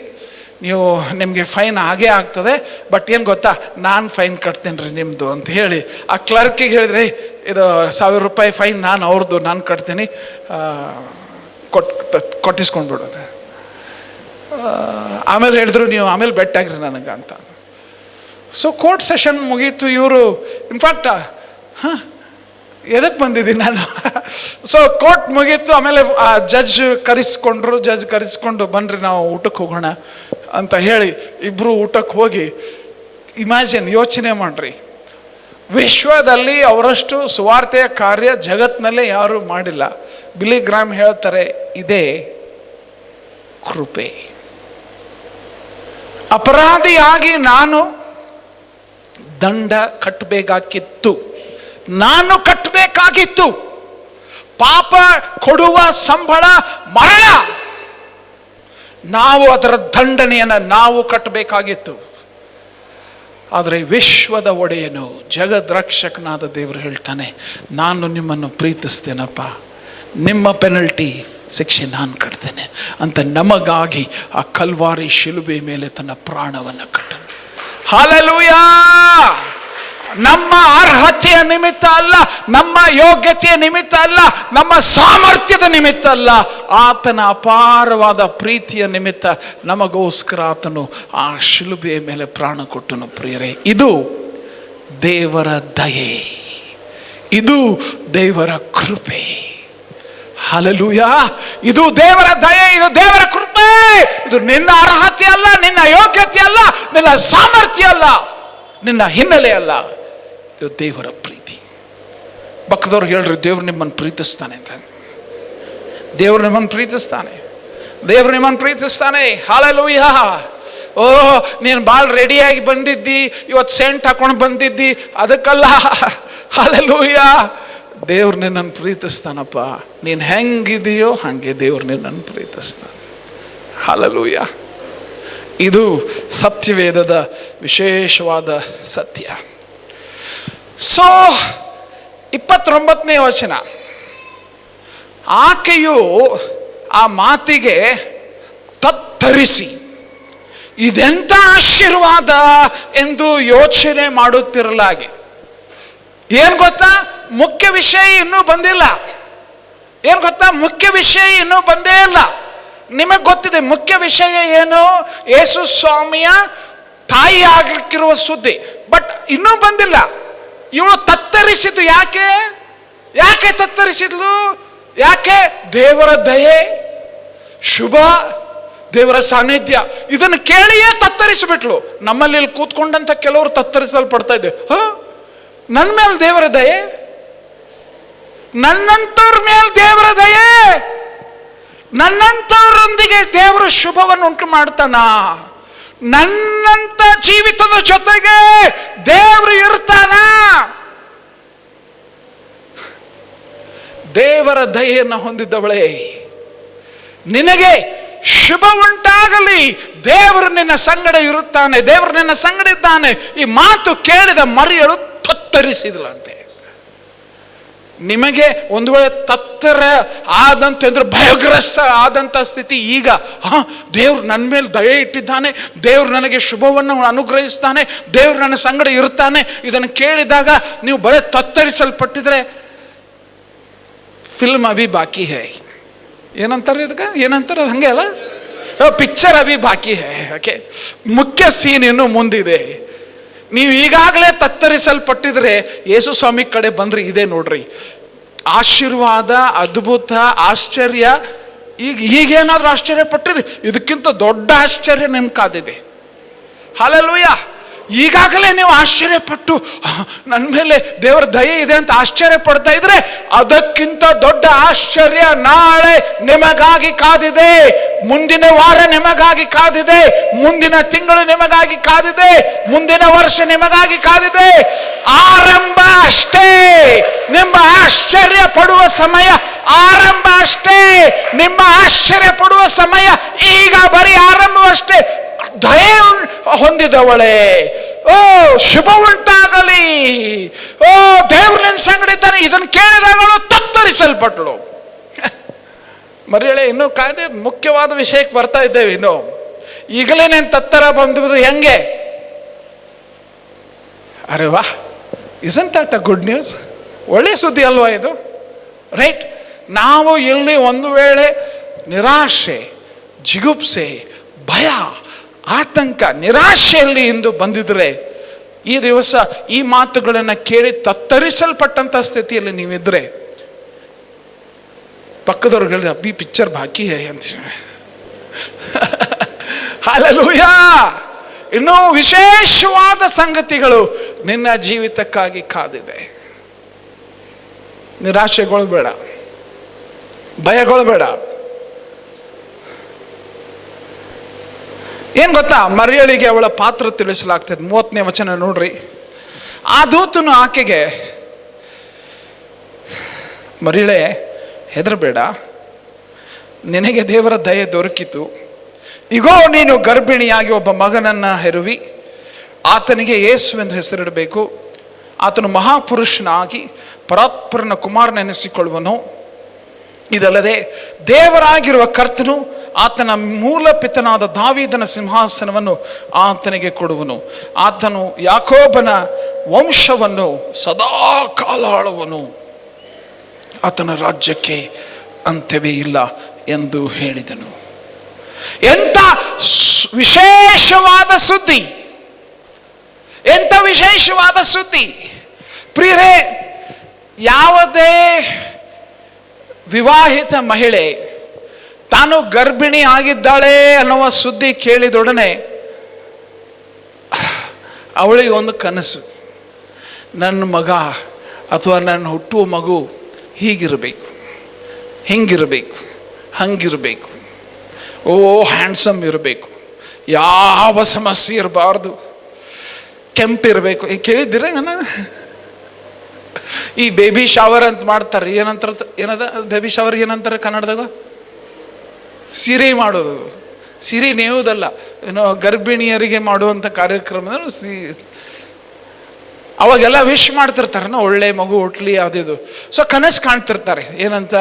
ನಿಮಗೆ ಫೈನ್ ಆಗೇ ಆಗ್ತದೆ, ಬಟ್ ಏನು ಗೊತ್ತಾ, ನಾನು ಫೈನ್ ಕಟ್ತೇನೆ ರೀ ನಿಮ್ಮದು ಅಂತ ಹೇಳಿ ಆ ಕ್ಲರ್ಕಿಗೆ ಹೇಳಿದ್ರೆ, ಇದು 1000 ರೂಪಾಯಿ ಫೈನ್ ಅವ್ರದ್ದು ನಾನು ಕಟ್ತೀನಿ, ಕೊಟ್ಟಿಸ್ಕೊಂಡ್ಬಿಡೋದು. ಆಮೇಲೆ ಹೇಳಿದ್ರು, ನೀವು ಆಮೇಲೆ ಬೆಟ್ಟಾಗ್ರಿ ನನಗೆ ಅಂತ. ಸೊ ಕೋರ್ಟ್ ಸೆಷನ್ ಮುಗೀತು. ಇವರು ಇನ್ಫ್ಯಾಕ್ಟ್ ಎದಕ್ಕೆ ಬಂದಿದ್ದೀನಿ ನಾನು. ಸೊ ಕೋರ್ಟ್ ಮುಗೀತು. ಆಮೇಲೆ ಜಡ್ಜ್ ಕರೆಸ್ಕೊಂಡು ಬನ್ರಿ ನಾವು ಊಟಕ್ಕೆ ಹೋಗೋಣ ಅಂತ ಹೇಳಿ ಇಬ್ಬರು ಊಟಕ್ಕೆ ಹೋಗಿ, ಇಮ್ಯಾಜಿನ್, ಯೋಚನೆ ಮಾಡ್ರಿ, ವಿಶ್ವದಲ್ಲಿ ಅವರಷ್ಟು ಸುವಾರ್ತೆಯ ಕಾರ್ಯ ಜಗತ್ತಿನಲ್ಲೇ ಯಾರೂ ಮಾಡಿಲ್ಲ. ಬಿಲಿ ಗ್ರಾಮ್ ಹೇಳ್ತಾರೆ, ಇದೇ ಕೃಪೆ. ಅಪರಾಧಿಯಾಗಿ ನಾನು ದಂಡ ಕಟ್ಟಬೇಕಾಗಿತ್ತು, ಪಾಪ ಕೊಡುವ ಸಂಬಳ ಮರಣ. ನಾವು ಅದರ ದಂಡನೆಯನ್ನು ನಾವು ಕಟ್ಟಬೇಕಾಗಿತ್ತು. ಆದರೆ ವಿಶ್ವದ ಒಡೆಯನು ಜಗದ್ರಕ್ಷಕನಾದ ದೇವರು ಹೇಳ್ತಾನೆ, ನಾನು ನಿಮ್ಮನ್ನು ಪ್ರೀತಿಸ್ತೇನಪ್ಪ, ನಿಮ್ಮ ಪೆನಲ್ಟಿ ಶಿಕ್ಷೆ ನಾನು ಕಟ್ತೇನೆ ಅಂತ ನಮಗಾಗಿ ಆ ಕಲ್ವಾರಿ ಶಿಲುಬೆ ಮೇಲೆ ತನ್ನ ಪ್ರಾಣವನ್ನು ಕಟ್ಟನು. ಹಲ್ಲೆಲೂಯಾ! ನಮ್ಮ ಅರ್ಹತೆಯ ನಿಮಿತ್ತ ಅಲ್ಲ, ನಮ್ಮ ಯೋಗ್ಯತೆಯ ನಿಮಿತ್ತ ಅಲ್ಲ, ನಮ್ಮ ಸಾಮರ್ಥ್ಯದ ನಿಮಿತ್ತ ಅಲ್ಲ, ಆತನ ಅಪಾರವಾದ ಪ್ರೀತಿಯ ನಿಮಿತ್ತ ನಮಗೋಸ್ಕರ ಆತನು ಆ ಶಿಲುಬೆಯ ಮೇಲೆ ಪ್ರಾಣ ಕೊಟ್ಟನು. ಪ್ರಿಯರೇ, ಇದು ದೇವರ ದಯೆ, ಇದು ದೇವರ ಕೃಪೆ. ಹಲ್ಲೆಲೂಯಾ! ಇದು ದೇವರ ದಯೆ, ಇದು ದೇವರ ಕೃಪೆ. ಇದು ನಿನ್ನ ಅರ್ಹತೆ ಅಲ್ಲ, ನಿನ್ನ ಯೋಗ್ಯತೆ ಅಲ್ಲ, ನಿನ್ನ ಸಾಮರ್ಥ್ಯ ಅಲ್ಲ, ನಿನ್ನ ಹಿನ್ನೆಲೆ ಅಲ್ಲ. ಇದು ದೇವರ ಪ್ರೀತಿ. ಪಕ್ಕದವ್ರು ಹೇಳ್ರಿ, ದೇವ್ರು ನಿಮ್ಮನ್ನು ಪ್ರೀತಿಸ್ತಾನೆ ಅಂತ. ದೇವ್ರು ನಿಮ್ಮನ್ನು ಪ್ರೀತಿಸ್ತಾನೆ, ದೇವ್ರು ನಿಮ್ಮನ್ನು ಪ್ರೀತಿಸ್ತಾನೆ. ಹಲ್ಲೆಲೂಯಾ! ಓ, ನೀನು ಭಾಳ ರೆಡಿಯಾಗಿ ಬಂದಿದ್ದಿ, ಇವತ್ತು ಸೆಂಟ್ ಹಾಕೊಂಡು ಬಂದಿದ್ದಿ, ಅದಕ್ಕಲ್ಲ. ಹಲ್ಲೆಲೂಯಾ! ದೇವ್ರು ನಿನ್ನನ್ನು ಪ್ರೀತಿಸ್ತಾನಪ್ಪ. ನೀನು ಹೆಂಗಿದೆಯೋ ಹಾಗೆ ದೇವ್ರು ನಿನ್ನನ್ನು ಪ್ರೀತಿಸ್ತಾನೆ. ಹಲ್ಲೆಲೂಯಾ! ಇದು ಸತ್ಯವೇದದ ವಿಶೇಷವಾದ ಸತ್ಯ. ಸೊ 29ನೇ ವಚನ, ಆಕೆಯು ಆ ಮಾತಿಗೆ ತತ್ತರಿಸಿ ಇದೆಂಥ ಆಶೀರ್ವಾದ ಎಂದು ಯೋಚನೆ ಮಾಡುತ್ತಿರಲಾಗಿ. ಏನ್ ಗೊತ್ತಾ, ಮುಖ್ಯ ವಿಷಯ ಇನ್ನೂ ಬಂದಿಲ್ಲ. ಏನ್ ಗೊತ್ತಾ, ಮುಖ್ಯ ವಿಷಯ ಇನ್ನೂ ಬಂದೇ ಇಲ್ಲ. ನಿಮಗೆ ಗೊತ್ತಿದೆ ಮುಖ್ಯ ವಿಷಯ ಏನು? ಯೇಸು ಸ್ವಾಮಿಯ ತಾಯಿ ಆಗ್ಲಿಕ್ಕಿರುವ ಸುದ್ದಿ. ಬಟ್ ಇನ್ನೂ ಬಂದಿಲ್ಲ. ಇವಳು ತತ್ತರಿಸಿದ್ದು ಯಾಕೆ? ಯಾಕೆ ತತ್ತರಿಸಿದ್ಲು? ಯಾಕೆ? ದೇವರ ದಯೆ, ಶುಭ, ದೇವರ ಸಾನ್ನಿಧ್ಯ, ಇದನ್ನು ಕೇಳಿಯೇ ತತ್ತರಿಸಿಬಿಟ್ಲು. ನಮ್ಮಲ್ಲಿ ಇಲ್ಲಿ ಕೂತ್ಕೊಂಡಂತ ಕೆಲವರು ತತ್ತರಿಸಲ್ಪಡ್ತಾ ಇದ್ದೆ. ನನ್ನ ಮೇಲೆ ದೇವರ ದಯೆ, ನನ್ನಂತವ್ರ ಮೇಲೆ ದೇವರ ದಯೆ, ನನ್ನಂತವರೊಂದಿಗೆ ದೇವರು ಶುಭವನ್ನು ಉಂಟು ಮಾಡ್ತಾನ, ನನ್ನಂತ ಜೀವಿತದ ಜೊತೆಗೆ ದೇವರು ಇರ್ತಾನ. ದೇವರ ದಯೆಯನ್ನು ಹೊಂದಿದ್ದವಳೇ, ನಿನಗೆ ಶುಭ ಉಂಟಾಗಲಿ, ದೇವರು ನಿನ್ನ ಸಂಗಡ ಇರುತ್ತಾನೆ, ದೇವರು ನಿನ್ನ ಸಂಗಡ ಇದ್ದಾನೆ. ಈ ಮಾತು ಕೇಳಿದ ಮರಿಯಳು ತತ್ತರಿಸಿದಳಂತೆ. ನಿಮಗೆ ಒಂದು ವೇಳೆ ತತ್ತರ ಆದಂತಂದ್ರೆ ಭಯಗ್ರಸ್ತ ಆದಂಥ ಸ್ಥಿತಿ ಈಗ, ದೇವ್ರು ನನ್ನ ಮೇಲೆ ದಯೆ ಇಟ್ಟಿದ್ದಾನೆ, ದೇವ್ರು ನನಗೆ ಶುಭವನ್ನು ಅನುಗ್ರಹಿಸ್ತಾನೆ, ದೇವ್ರು ನನ್ನ ಸಂಗಡ ಇರ್ತಾನೆ, ಇದನ್ನು ಕೇಳಿದಾಗ ನೀವು ಬರೀ ತತ್ತರಿಸಲ್ಪಟ್ಟಿದ್ರೆ ಫಿಲ್ಮ್ ಅಭಿ ಬಾಕಿ ಹೈ, ಏನಂತಾರೆ ಇದಕ್ಕೆ, ಏನಂತಾರೆ ಹಂಗೆ ಅಲ್ಲ, ಪಿಕ್ಚರ್ ಅಭಿ ಬಾಕಿ ಹೈ. ಓಕೆ, ಮುಖ್ಯ ಸೀನ್ ಇನ್ನು ಮುಂದಿದೆ. ನೀವು ಈಗಾಗಲೇ ತತ್ತರಿಸಲ್ಪಟ್ಟಿದ್ರೆ ಯೇಸು ಸ್ವಾಮಿ ಕಡೆ ಬಂದ್ರಿ, ಇದೆ ನೋಡ್ರಿ ಆಶೀರ್ವಾದ, ಅದ್ಭುತ, ಆಶ್ಚರ್ಯ. ಈಗೇನಾದ್ರೂ ಆಶ್ಚರ್ಯ ಪಟ್ಟಿದ್ರಿ, ಇದಕ್ಕಿಂತ ದೊಡ್ಡ ಆಶ್ಚರ್ಯ ನಿಮ್ ಕಾದಿದೆ. ಹಲ್ಲೆಲೂಯಾ! ಈಗಾಗಲೇ ನೀವು ಆಶ್ಚರ್ಯಪಟ್ಟು ನನ್ನ ಮೇಲೆ ದೇವರ ದಯೆ ಇದೆ ಅಂತ ಆಶ್ಚರ್ಯ ಪಡ್ತಾ ಇದ್ರೆ, ಅದಕ್ಕಿಂತ ದೊಡ್ಡ ಆಶ್ಚರ್ಯ ನಾಳೆ ನಿಮಗಾಗಿ ಕಾದಿದೆ, ಮುಂದಿನ ವಾರ ನಿಮಗಾಗಿ ಕಾದಿದೆ, ಮುಂದಿನ ತಿಂಗಳು ನಿಮಗಾಗಿ ಕಾದಿದೆ, ಮುಂದಿನ ವರ್ಷ ನಿಮಗಾಗಿ ಕಾದಿದೆ. ಆರಂಭ ಅಷ್ಟೇ, ನಿಮ್ಮ ಆಶ್ಚರ್ಯ ಪಡುವ ಸಮಯ ಆರಂಭ ಅಷ್ಟೇ. ನಿಮ್ಮ ಆಶ್ಚರ್ಯ ಪಡುವ ಸಮಯ ಈಗ ಬರೀ ಆರಂಭವಷ್ಟೇ. ದಯೆ ಹೊಂದಿದವಳೇ, ಓ ಶುಭ ಉಂಟಾಗಲಿ, ಓ ದೇವ್ರ ನಿನ್ನ ಸಂಗಡ ಇದ್ದಾನೆ, ಇದನ್ನು ಕೇಳಿದವಳು ತತ್ತರಿಸಲ್ಪಟ್ಳು. ಮರಿಯಳೆ, ಇನ್ನೂ ಕಾಯ್ದೆ ಮುಖ್ಯವಾದ ವಿಷಯಕ್ಕೆ ಬರ್ತಾ ಇದ್ದೇವೆ. ಇನ್ನು ಈಗಲೇ నేను ತತ್ತರ ಬಂದಿದ್ರು ಹೆಂಗೆ? ಅರೆ ವಾ, isn't that a good news? ಒಳ್ಳೆ ಸುದ್ದಿ ಅಲ್ವಾ ಇದು? ರೈಟ್. ನಾವು ಇಲ್ಲಿ ಒಂದು ವೇಳೆ ನಿರಾಶೆ, ಜಿಗುಪ್ಸೆ, ಭಯ, ಆತಂಕ, ನಿರಾಶೆಯಲ್ಲಿ ಇಂದು ಬಂದಿದ್ರೆ ಈ ದಿವಸ ಈ ಮಾತುಗಳನ್ನು ಕೇಳಿ ತತ್ತರಿಸಲ್ಪಟ್ಟಂತ ಸ್ಥಿತಿಯಲ್ಲಿ ನೀವಿದ್ರೆ ಪಕ್ಕದವ್ರುಗಳು ಅಬ್ಬಿ ಪಿಕ್ಚರ್ ಬಾಕಿ ಹೈ ಅಂತ ಹಲ್ಲೆಲೂಯಾ. ಇನ್ನೂ ವಿಶೇಷವಾದ ಸಂಗತಿಗಳು ನಿನ್ನ ಜೀವಿತಕ್ಕಾಗಿ ಕಾದಿದೆ. ನಿರಾಶೆಗೊಳ್ಬೇಡ, ಭಯಗೊಳ್ಬೇಡ. ಏನ್ ಗೊತ್ತಾ, ಮರಿಯಳಿಗೆ ಅವಳ ಪಾತ್ರ ತಿಳಿಸಲಾಗ್ತದೆ. 30ನೇ ವಚನ ನೋಡ್ರಿ. ಆ ದೂತನು ಆಕೆಗೆ, ಮರಿಯಳೆ ಹೆದರಬೇಡ, ನಿನಗೆ ದೇವರ ದಯೆ ದೊರಕಿತು. ಇಗೋ ನೀನು ಗರ್ಭಿಣಿಯಾಗಿ ಒಬ್ಬ ಮಗನನ್ನ ಹೆರುವಿ, ಆತನಿಗೆ ಯೇಸುವೆಂದು ಹೆಸರಿಡಬೇಕು. ಆತನು ಮಹಾಪುರುಷನಾಗಿ ಪರಾತ್ಪರನ ಕುಮಾರನೆನಿಸಿಕೊಳ್ಳುವನು. ಇದಲ್ಲದೆ ದೇವರಾಗಿರುವ ಕರ್ತನು ಆತನ ಮೂಲ ಪಿತನಾದ ದಾವೀದನ ಸಿಂಹಾಸನವನ್ನು ಆತನಿಗೆ ಕೊಡುವನು. ಆತನು ಯಾಕೋಬನ ವಂಶವನ್ನು ಸದಾ ಕಾಲ ಆಳುವನು. ಆತನ ರಾಜ್ಯಕ್ಕೆ ಅಂತ್ಯವೇ ಇಲ್ಲ ಎಂದು ಹೇಳಿದನು. ಎಂಥ ವಿಶೇಷವಾದ ಸುದ್ದಿ, ಎಂಥ ವಿಶೇಷವಾದ ಸುದ್ದಿ ಪ್ರಿಯರೇ. ಯಾವುದೇ ವಿವಾಹಿತ ಮಹಿಳೆ ತಾನು ಗರ್ಭಿಣಿ ಆಗಿದ್ದಾಳೆ ಅನ್ನುವ ಸುದ್ದಿ ಕೇಳಿದೊಡನೆ ಅವಳಿಗೆ ಒಂದು ಕನಸು, ನನ್ನ ಮಗ ಅಥವಾ ನನ್ನ ಹುಟ್ಟುವ ಮಗು ಹೀಗಿರಬೇಕು, ಹಿಂಗಿರಬೇಕು, ಹಂಗಿರಬೇಕು, ಓ ಹ್ಯಾಂಡ್ಸಮ್ ಇರಬೇಕು, ಯಾವ ಸಮಸ್ಯೆ ಇರಬಾರ್ದು, ಕೆಂಪಿರಬೇಕು. ಕೇಳಿದ್ದೀರ ನಾನು? ಈ ಬೇಬಿ ಶವರ್ ಅಂತ ಮಾಡ್ತಾರೆ, ಏನದ ಬೇಬಿ ಶವರ್ ಏನಂತಾರೆ ಕನ್ನಡದಾಗ? ಸಿರಿ ಮಾಡೋದು. ಸಿರಿ ನೇವುದಲ್ಲ, ಏನೋ ಗರ್ಭಿಣಿಯರಿಗೆ ಮಾಡುವಂಥ ಕಾರ್ಯಕ್ರಮ. ಅವಾಗೆಲ್ಲ ವಿಶ್ ಮಾಡ್ತಿರ್ತಾರನ, ಒಳ್ಳೆ ಮಗು ಹುಟ್ಲಿ ಯಾವುದಿದು. ಸೊ ಕನಸು ಕಾಣ್ತಿರ್ತಾರೆ. ಏನಂತ,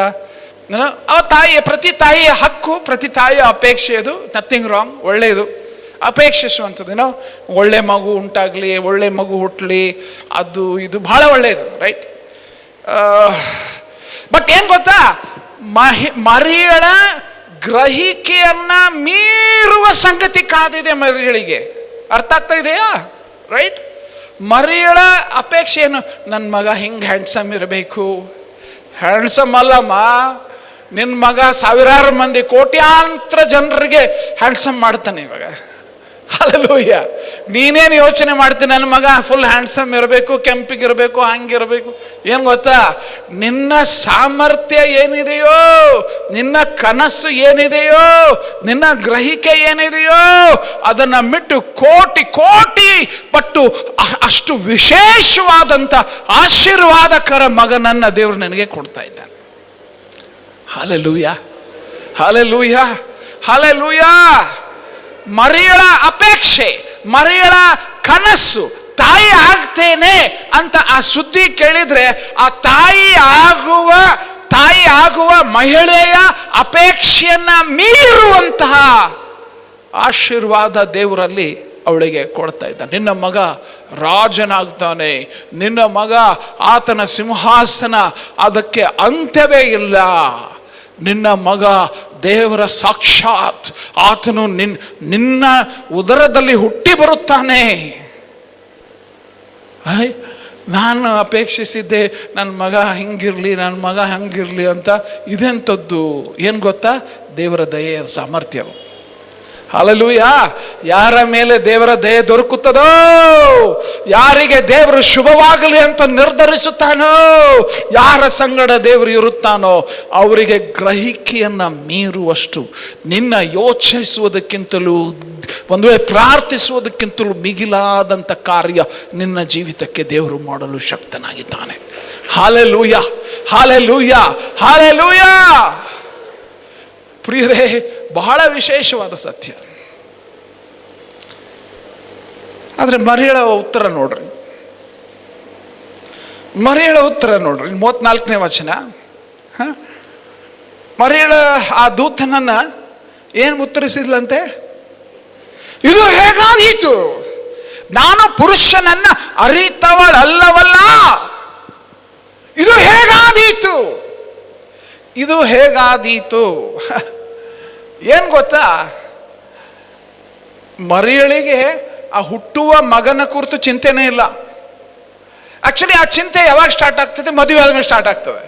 ಆ ತಾಯಿಯ, ಪ್ರತಿ ತಾಯಿಯ ಹಕ್ಕು, ಪ್ರತಿ ತಾಯಿಯ ಅಪೇಕ್ಷೆ, ಅದು ನಥಿಂಗ್ ರಾಂಗ್, ಒಳ್ಳೆಯದು, ಅಪೇಕ್ಷಿಸುವಂಥದ್ದು. ಒಳ್ಳೆ ಮಗು ಉಂಟಾಗಲಿ, ಒಳ್ಳೆ ಮಗು ಹುಟ್ಟಲಿ, ಅದು ಇದು ಬಹಳ ಒಳ್ಳೆಯದು, ರೈಟ್. ಬಟ್ ಏನ್ ಗೊತ್ತಾ, ಮರಿಯಳ ಗ್ರಹಿಕೆಯನ್ನ ಮೀರುವ ಸಂಗತಿ ಕಾದಿದೆ ಮರಿಯಳಿಗೆ. ಅರ್ಥ ಆಗ್ತಾ ಇದೆಯಾ? ರೈಟ್. ಮರಿಯಳ ಅಪೇಕ್ಷೆ ಏನು? ನನ್ನ ಮಗ ಹಿಂಗೆ ಹ್ಯಾಂಡ್ಸಮ್ ಇರಬೇಕು. ಹ್ಯಾಂಡ್ಸಮ್ ಅಲ್ಲಮ್ಮ, ನಿನ್ನ ಮಗ ಸಾವಿರಾರು ಮಂದಿ, ಕೋಟ್ಯಾಂತರ ಜನರಿಗೆ ಹ್ಯಾಂಡ್ಸಮ್ ಮಾಡ್ತಾನೆ ಇವಾಗ. ಹಲ್ಲೆಲೂಯಾ. ನೀನೇನು ಯೋಚನೆ ಮಾಡ್ತೀನಿ, ನನ್ನ ಮಗ ಫುಲ್ ಹ್ಯಾಂಡ್ಸಮ್ ಇರಬೇಕು, ಕೆಂಪಿಗಿರಬೇಕು, ಹಂಗಿರಬೇಕು. ಏನು ಗೊತ್ತಾ, ನಿನ್ನ ಸಾಮರ್ಥ್ಯ ಏನಿದೆಯೋ, ನಿನ್ನ ಕನಸು ಏನಿದೆಯೋ, ನಿನ್ನ ಗ್ರಹಿಕೆ ಏನಿದೆಯೋ, ಅದನ್ನು ಬಿಟ್ಟು ಕೋಟಿ ಕೋಟಿ ಪಟ್ಟು ಅಷ್ಟು ವಿಶೇಷವಾದಂಥ ಆಶೀರ್ವಾದಕರ ಮಗನನ್ನ ದೇವರು ನನಗೆ ಕೊಡ್ತಾ ಇದ್ದಾನೆ. Hallelujah, hallelujah, hallelujah. ಮರಿಯಳ ಅಪೇಕ್ಷೆ, ಮರಿಯಳ ಕನಸು, ತಾಯಿ ಆಗ್ತೇನೆ ಅಂತ ಆ ಸುದ್ದಿ ಕೇಳಿದ್ರೆ, ಆ ತಾಯಿ ಆಗುವ ಮಹಿಳೆಯ ಅಪೇಕ್ಷೆಯನ್ನ ಮೀರುವಂತಹ ಆಶೀರ್ವಾದ ದೇವರಲ್ಲಿ ಅವಳಿಗೆ ಕೊಡ್ತಾ ಇದ್ದ. ನಿನ್ನ ಮಗ ರಾಜನಾಗ್ತಾನೆ, ನಿನ್ನ ಮಗ ಆತನ ಸಿಂಹಾಸನ, ಅದಕ್ಕೆ ಅಂತ್ಯವೇ ಇಲ್ಲ. ನಿನ್ನ ಮಗ ದೇವರ ಸಾಕ್ಷಾತ್, ಆತನು ನಿನ್ನ ಉದರದಲ್ಲಿ ಹುಟ್ಟಿ ಬರುತ್ತಾನೆ. ನಾನು ಅಪೇಕ್ಷಿಸಿದ್ದೆ ನನ್ನ ಮಗ ಹಿಂಗಿರ್ಲಿ, ನನ್ನ ಮಗ ಹಂಗಿರ್ಲಿ ಅಂತ. ಇದೆಂಥದ್ದು? ಏನು ಗೊತ್ತಾ, ದೇವರ ದಯೆಯ ಸಾಮರ್ಥ್ಯ. ಹಲ್ಲೆಲೂಯಾ. ಯಾರ ಮೇಲೆ ದೇವರ ದಯೆ ದೊರಕುತ್ತದೋ, ಯಾರಿಗೆ ದೇವರು ಶುಭವಾಗಲಿ ಅಂತ ನಿರ್ಧರಿಸುತ್ತಾನೋ, ಯಾರ ಸಂಗಡ ದೇವರು ಇರುತ್ತಾನೋ, ಅವರಿಗೆ ಗ್ರಹಿಕೆಯನ್ನ ಮೀರುವಷ್ಟು, ನಿನ್ನ ಯೋಚಿಸುವುದಕ್ಕಿಂತಲೂ, ಒಂದು ವೇಳೆ ಪ್ರಾರ್ಥಿಸುವುದಕ್ಕಿಂತಲೂ ಮಿಗಿಲಾದಂಥ ಕಾರ್ಯ ನಿನ್ನ ಜೀವಿತಕ್ಕೆ ದೇವರು ಮಾಡಲು ಶಕ್ತನಾಗಿದ್ದಾನೆ. Hallelujah, hallelujah, hallelujah. ಪ್ರಿಯರೇ, ಬಹಳ ವಿಶೇಷವಾದ ಸತ್ಯ. ಆದರೆ ಮರಿಯಳ ಉತ್ತರ ನೋಡ್ರಿ, ಮರಿಯಳ ಉತ್ತರ ನೋಡ್ರಿ. 34ನೇ ವಚನ. ಮರಿಯಳ ಆ ದೂತನನ್ನ ಏನು ಉತ್ತರಿಸಿದ್ಲಂತೆ? ಇದು ಹೇಗಾದೀತು? ನಾನು ಪುರುಷನನ್ನ ಅರಿತವಳಲ್ಲವಲ್ಲ. ಇದು ಹೇಗಾದೀತು? ಇದು ಹೇಗಾದೀತು? ಏನ್ ಗೊತ್ತಾ, ಮರಿಯಳಿಗೆ ಆ ಹುಟ್ಟುವ ಮಗನ ಕುರಿತು ಚಿಂತೆನೇ ಇಲ್ಲ. ಆಕ್ಚುಲಿ ಆ ಚಿಂತೆ ಯಾವಾಗ ಸ್ಟಾರ್ಟ್ ಆಗ್ತದೆ? ಮದುವೆ ಆದ್ಮೇಲೆ ಸ್ಟಾರ್ಟ್ ಆಗ್ತದೆ.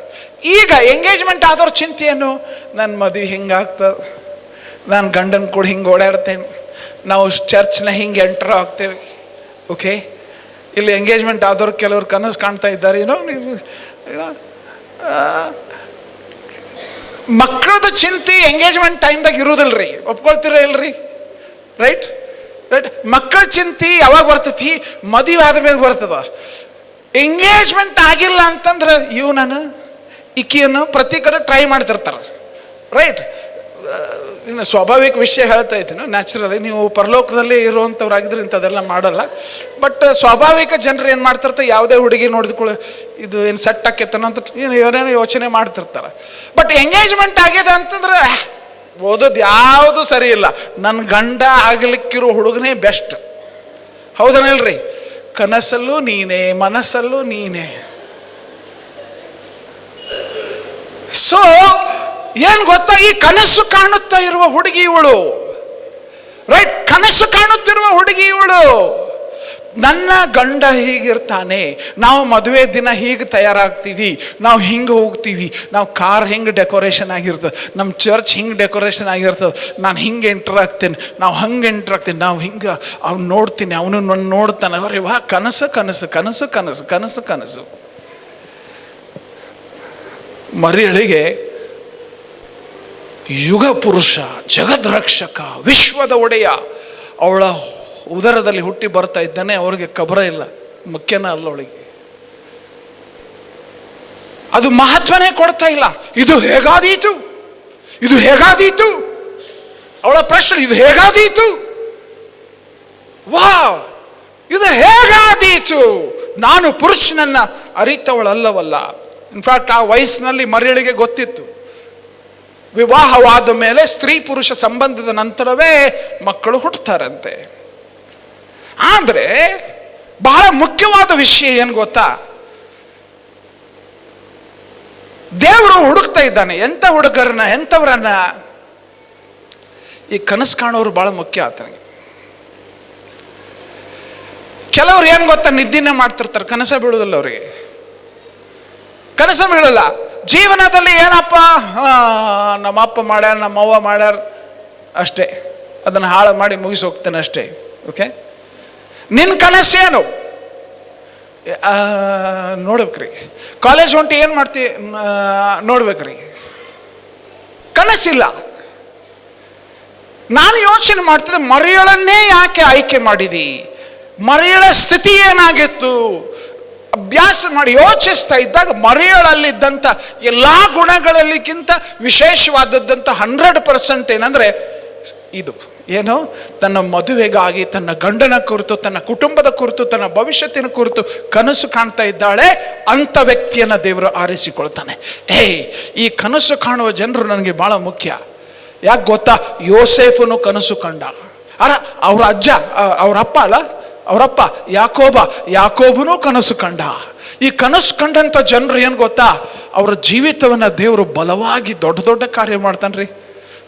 ಈಗ ಎಂಗೇಜ್ಮೆಂಟ್ ಆದವ್ರ ಚಿಂತೆಯನ್ನು, ನನ್ನ ಮದುವೆ ಹಿಂಗಾಗ್ತದೆ, ನಾನು ಗಂಡನ ಕೂಡ ಹಿಂಗೆ ಓಡಾಡ್ತೇನೆ, ನಾವು ಚರ್ಚ್ನ ಹಿಂಗೆ ಎಂಟರ್ ಆಗ್ತೇವೆ. ಓಕೆ, ಇಲ್ಲಿ ಎಂಗೇಜ್ಮೆಂಟ್ ಆದವ್ರು ಕೆಲವ್ರು ಕನಸು ಕಾಣ್ತಾ ಇದ್ದಾರೆ. ಮಕ್ಕಳದ ಚಿಂತೆ ಎಂಗೇಜ್ಮೆಂಟ್ ಟೈಮ್ದಾಗ ಇರುವುದಿಲ್ರಿ, ಒಪ್ಕೊಳ್ತೀರ ಇಲ್ರಿ? Right right. ಮಕ್ಕಳ ಚಿಂತೆ ಯಾವಾಗ ಬರ್ತೈತಿ? ಮದುವೆ ಆದ್ಮೇಲೆ ಬರ್ತದ. ಎಂಗೇಜ್ಮೆಂಟ್ ಆಗಿಲ್ಲ ಅಂತಂದ್ರೆ ಇವನನ್ನು ಇಕ್ಕಿಯನ್ನು ಪ್ರತಿ ಕಡೆ ಟ್ರೈ ಮಾಡ್ತಿರ್ತಾರೆ. ರೈಟ್. ಇನ್ನು ಸ್ವಾಭಾವಿಕ ವಿಷಯ ಹೇಳ್ತಾ ಇದ್ದೀನಿ, ನ್ಯಾಚುರಲಿ ನೀವು ಪರಲೋಕದಲ್ಲಿ ಇರುವಂಥವ್ರಾಗಿದ್ರೆ ಇಂಥದ್ದೆಲ್ಲ ಮಾಡಲ್ಲ. ಬಟ್ ಸ್ವಾಭಾವಿಕ ಜನರು ಏನು ಮಾಡ್ತಿರ್ತಾರೆ, ಯಾವುದೇ ಹುಡುಗಿ ನೋಡಿದ್ಕೊಳ್ಳಿ ಇದು ಏನು ಸೆಟ್ ಆಕೈತನ ಅಂತ ಏನೇನೋ ಯೋಚನೆ ಮಾಡ್ತಿರ್ತಾರೆ. ಬಟ್ ಎಂಗೇಜ್ಮೆಂಟ್ ಆಗಿದೆ ಅಂತಂದ್ರೆ ಓದೋದು ಯಾವುದು ಸರಿ ಇಲ್ಲ, ನನ್ನ ಗಂಡ ಆಗ್ಲಿಕ್ಕಿರೋ ಹುಡುಗನೇ ಬೆಸ್ಟ್. ಹೌದನಿಲ್ರಿ? ಕನಸಲ್ಲೂ ನೀನೇ, ಮನಸ್ಸಲ್ಲೂ ನೀನೇ. ಸೊ ಏನ್ ಗೊತ್ತಾ, ಈ ಕನಸು ಕಾಣುತ್ತಾ ಇರುವ ಹುಡುಗಿ ಇವಳು. ರೈಟ್, ಕನಸು ಕಾಣುತ್ತಿರುವ ಹುಡುಗಿ ಇವಳು. ನನ್ನ ಗಂಡ ಹೀಗಿರ್ತಾನೆ, ನಾವು ಮದುವೆ ದಿನ ಹೀಗೆ ತಯಾರಾಗ್ತೀವಿ, ನಾವು ಹಿಂಗೆ ಹೋಗ್ತೀವಿ, ನಾವು ಕಾರ್ ಹಿಂಗೆ ಡೆಕೋರೇಷನ್ ಆಗಿರ್ತದೆ, ನಮ್ಮ ಚರ್ಚ್ ಹಿಂಗೆ ಡೆಕೋರೇಷನ್ ಆಗಿರ್ತದೆ, ನಾನು ಹಿಂಗೆ ಎಂಟರ್ ಆಗ್ತೇನೆ, ನಾವು ಹಂಗೆ ಎಂಟರ್ ಆಗ್ತೀನಿ, ನಾವು ಹಿಂಗೆ ಅವ್ನು ನೋಡ್ತೀನಿ, ಅವನು ನನ್ನ ನೋಡ್ತಾನೆ. ಅವರೇ ವಾ, ಕನಸು ಕನಸು ಕನಸು ಕನಸು ಕನಸು ಕನಸು. ಮರಿಯಳಿಗೆ ಯುಗ ಪುರುಷ, ಜಗದ್ರಕ್ಷಕ, ವಿಶ್ವದ ಒಡೆಯ ಅವಳ ಉದರದಲ್ಲಿ ಹುಟ್ಟಿ ಬರ್ತಾ ಇದ್ದಾನೆ. ಅವ್ರಿಗೆ ಕಬರ ಇಲ್ಲ, ಮುಖ್ಯನ ಅಲ್ಲ ಅವಳಿಗೆ. ಅದು ಮಹತ್ವನೇ ಕೊಡ್ತಾ ಇಲ್ಲ. ಇದು ಹೇಗಾದೀತು, ಇದು ಹೇಗಾದೀತು, ಅವಳ ಪ್ರಶ್ನೆ ಇದು ಹೇಗಾದೀತು. ವಾ, ಇದು ಹೇಗಾದೀತು, ನಾನು ಪುರುಷನನ್ನ ಅರಿತವಳಲ್ಲವಲ್ಲ. ಇನ್ಫ್ಯಾಕ್ಟ್ ಆ ವಯಸ್ಸಿನಲ್ಲಿ ಮರಿಯಳಿಗೆ ಗೊತ್ತಿತ್ತು, ವಿವಾಹವಾದ ಮೇಲೆ ಸ್ತ್ರೀ ಪುರುಷ ಸಂಬಂಧದ ನಂತರವೇ ಮಕ್ಕಳು ಹುಟ್ಟುತ್ತಾರಂತೆ. ಆದರೆ ಬಹಳ ಮುಖ್ಯವಾದ ವಿಷಯ ಏನು ಗೊತ್ತಾ, ದೇವರು ಹುಡುಕ್ತಾ ಇದ್ದಾನೆ. ಎಂಥ ಹುಡುಗರನ್ನ, ಎಂಥವ್ರನ್ನ? ಈ ಕನಸು ಕಾಣೋರು ಬಹಳ ಮುಖ್ಯ ಆತನಿಗೆ. ಕೆಲವ್ರು ಏನು ಗೊತ್ತಾ, ನಿದ್ದಿನೇ ಮಾಡ್ತಿರ್ತಾರೆ, ಕನಸ ಬೀಳುವುದಿಲ್ಲ ಅವರಿಗೆ. ಕನಸ ಬೀಳಲ್ಲ. ಜೀವನದಲ್ಲಿ ಏನಪ್ಪ, ನಮ್ಮಪ್ಪ ಮಾಡ್ಯಾರ, ನಮ್ಮವ್ವ ಮಾಡ್ಯಾರ, ಅಷ್ಟೇ, ಅದನ್ನು ಹಾಳು ಮಾಡಿ ಮುಗಿಸಿ ಹೋಗ್ತೇನೆ ಅಷ್ಟೇ. ಓಕೆ, ನಿನ್ನ ಕನಸೇನು ನೋಡ್ಬೇಕ್ರಿ. ಕಾಲೇಜ್ ಹೊಂಟಿ ಏನು ಮಾಡ್ತಿ ನೋಡ್ಬೇಕ್ರಿ. ಕನಸಿಲ್ಲ. ನಾನು ಯೋಚನೆ ಮಾಡ್ತಿದ್ದೆ, ಮರಿಯಳನ್ನೇ ಯಾಕೆ ಆಯ್ಕೆ ಮಾಡಿದಿ? ಮರಿಯಳ ಸ್ಥಿತಿ ಏನಾಗಿತ್ತು? ಅಭ್ಯಾಸ ಮಾಡಿ ಯೋಚಿಸ್ತಾ ಇದ್ದಾಗ ಮರಿಯಳಲ್ಲಿದ್ದಂಥ ಎಲ್ಲ ಗುಣಗಳಲ್ಲಿಕ್ಕಿಂತ ವಿಶೇಷವಾದದ್ದಂಥ 100% ಏನಂದ್ರೆ ಇದು ಏನು, ತನ್ನ ಮದುವೆಗಾಗಿ, ತನ್ನ ಗಂಡನ ಕುರಿತು, ತನ್ನ ಕುಟುಂಬದ ಕುರಿತು, ತನ್ನ ಭವಿಷ್ಯತ್ತಿನ ಕುರಿತು ಕನಸು ಕಾಣ್ತಾ ಇದ್ದಾಳೆ. ಅಂಥ ವ್ಯಕ್ತಿಯನ್ನು ದೇವರು ಆರಿಸಿಕೊಳ್ತಾನೆ. ಈ ಕನಸು ಕಾಣುವ ಜನರು ನನಗೆ ಬಹಳ ಮುಖ್ಯ. ಯಾಕೆ ಗೊತ್ತಾ, ಯೋಸೇಫನು ಕನಸು ಕಂಡ. ಅವ್ರ ಅಜ್ಜ, ಅವರಪ್ಪ ಅಲ್ಲ, ಅವರಪ್ಪ ಯಾಕೋಬನು ಕನಸು ಕಂಡ. ಈ ಕನಸು ಕಂಡಂಥ ಜನರು ಏನು ಗೊತ್ತಾ, ಅವರ ಜೀವಿತವನ್ನ ದೇವರು ಬಲವಾಗಿ ದೊಡ್ಡ ದೊಡ್ಡ ಕಾರ್ಯ ಮಾಡ್ತಾನ್ರಿ.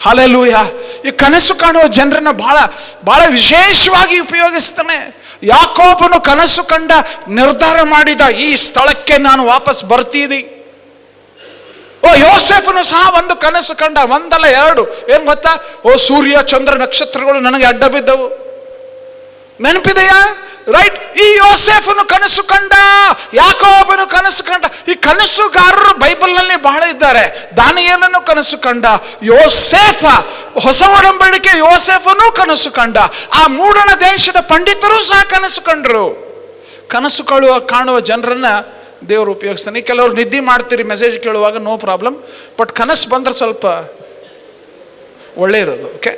ಹಲ್ಲೆಲೂಯ. ಈ ಕನಸು ಕಾಣುವ ಜನರನ್ನ ಬಹಳ ಬಹಳ ವಿಶೇಷವಾಗಿ ಉಪಯೋಗಿಸ್ತಾನೆ. ಯಾಕೋಬನು ಕನಸು ಕಂಡ, ನಿರ್ಧಾರ ಮಾಡಿದ, ಈ ಸ್ಥಳಕ್ಕೆ ನಾನು ವಾಪಸ್ ಬರ್ತೀನಿ. ಯೋಸೇಫನು ಸಹ ಒಂದು ಕನಸು ಕಂಡ, ಒಂದಲ್ಲ ಎರಡು. ಏನ್ ಗೊತ್ತಾ, ಸೂರ್ಯ ಚಂದ್ರ ನಕ್ಷತ್ರಗಳು ನನಗೆ ಅಡ್ಡ ಬಿದ್ದವು, ನೆನಪಿದೆಯಾ? ರೈಟ್. ಈ ಯೋಸೇಫನು ಕನಸು ಕಂಡ, ಯಾಕೋಬನು ಕನಸು ಕಂಡ. ಈ ಕನಸುಗಾರರು ಬೈಬಲ್ನಲ್ಲಿ ಬಹಳ ಇದ್ದಾರೆ. ದಾನಿಯೇಲನು ಕನಸು ಕಂಡ, ಯೋಸೇಫ, ಹೊಸ ಒಡಂಬಡಿಕೆ ಯೋಸೇಫನು ಕನಸು ಕಂಡ. ಆ ಮೂಡಣ ದೇಶದ ಪಂಡಿತರು ಸಹ ಕನಸು ಕಂಡರು. ಕನಸು ಕಾಣುವ ಜನರನ್ನ ದೇವರು ಉಪಯೋಗಿಸ್ತಾನೆ. ಕೆಲವರು ನಿದ್ದೆ ಮಾಡ್ತೀರಿ ಮೆಸೇಜ್ ಕೇಳುವಾಗ, ನೋ ಪ್ರಾಬ್ಲಮ್. ಬಟ್ ಕನಸು ಬಂದ್ರೆ ಸ್ವಲ್ಪ ಒಳ್ಳೆಯದದು. ಓಕೆ,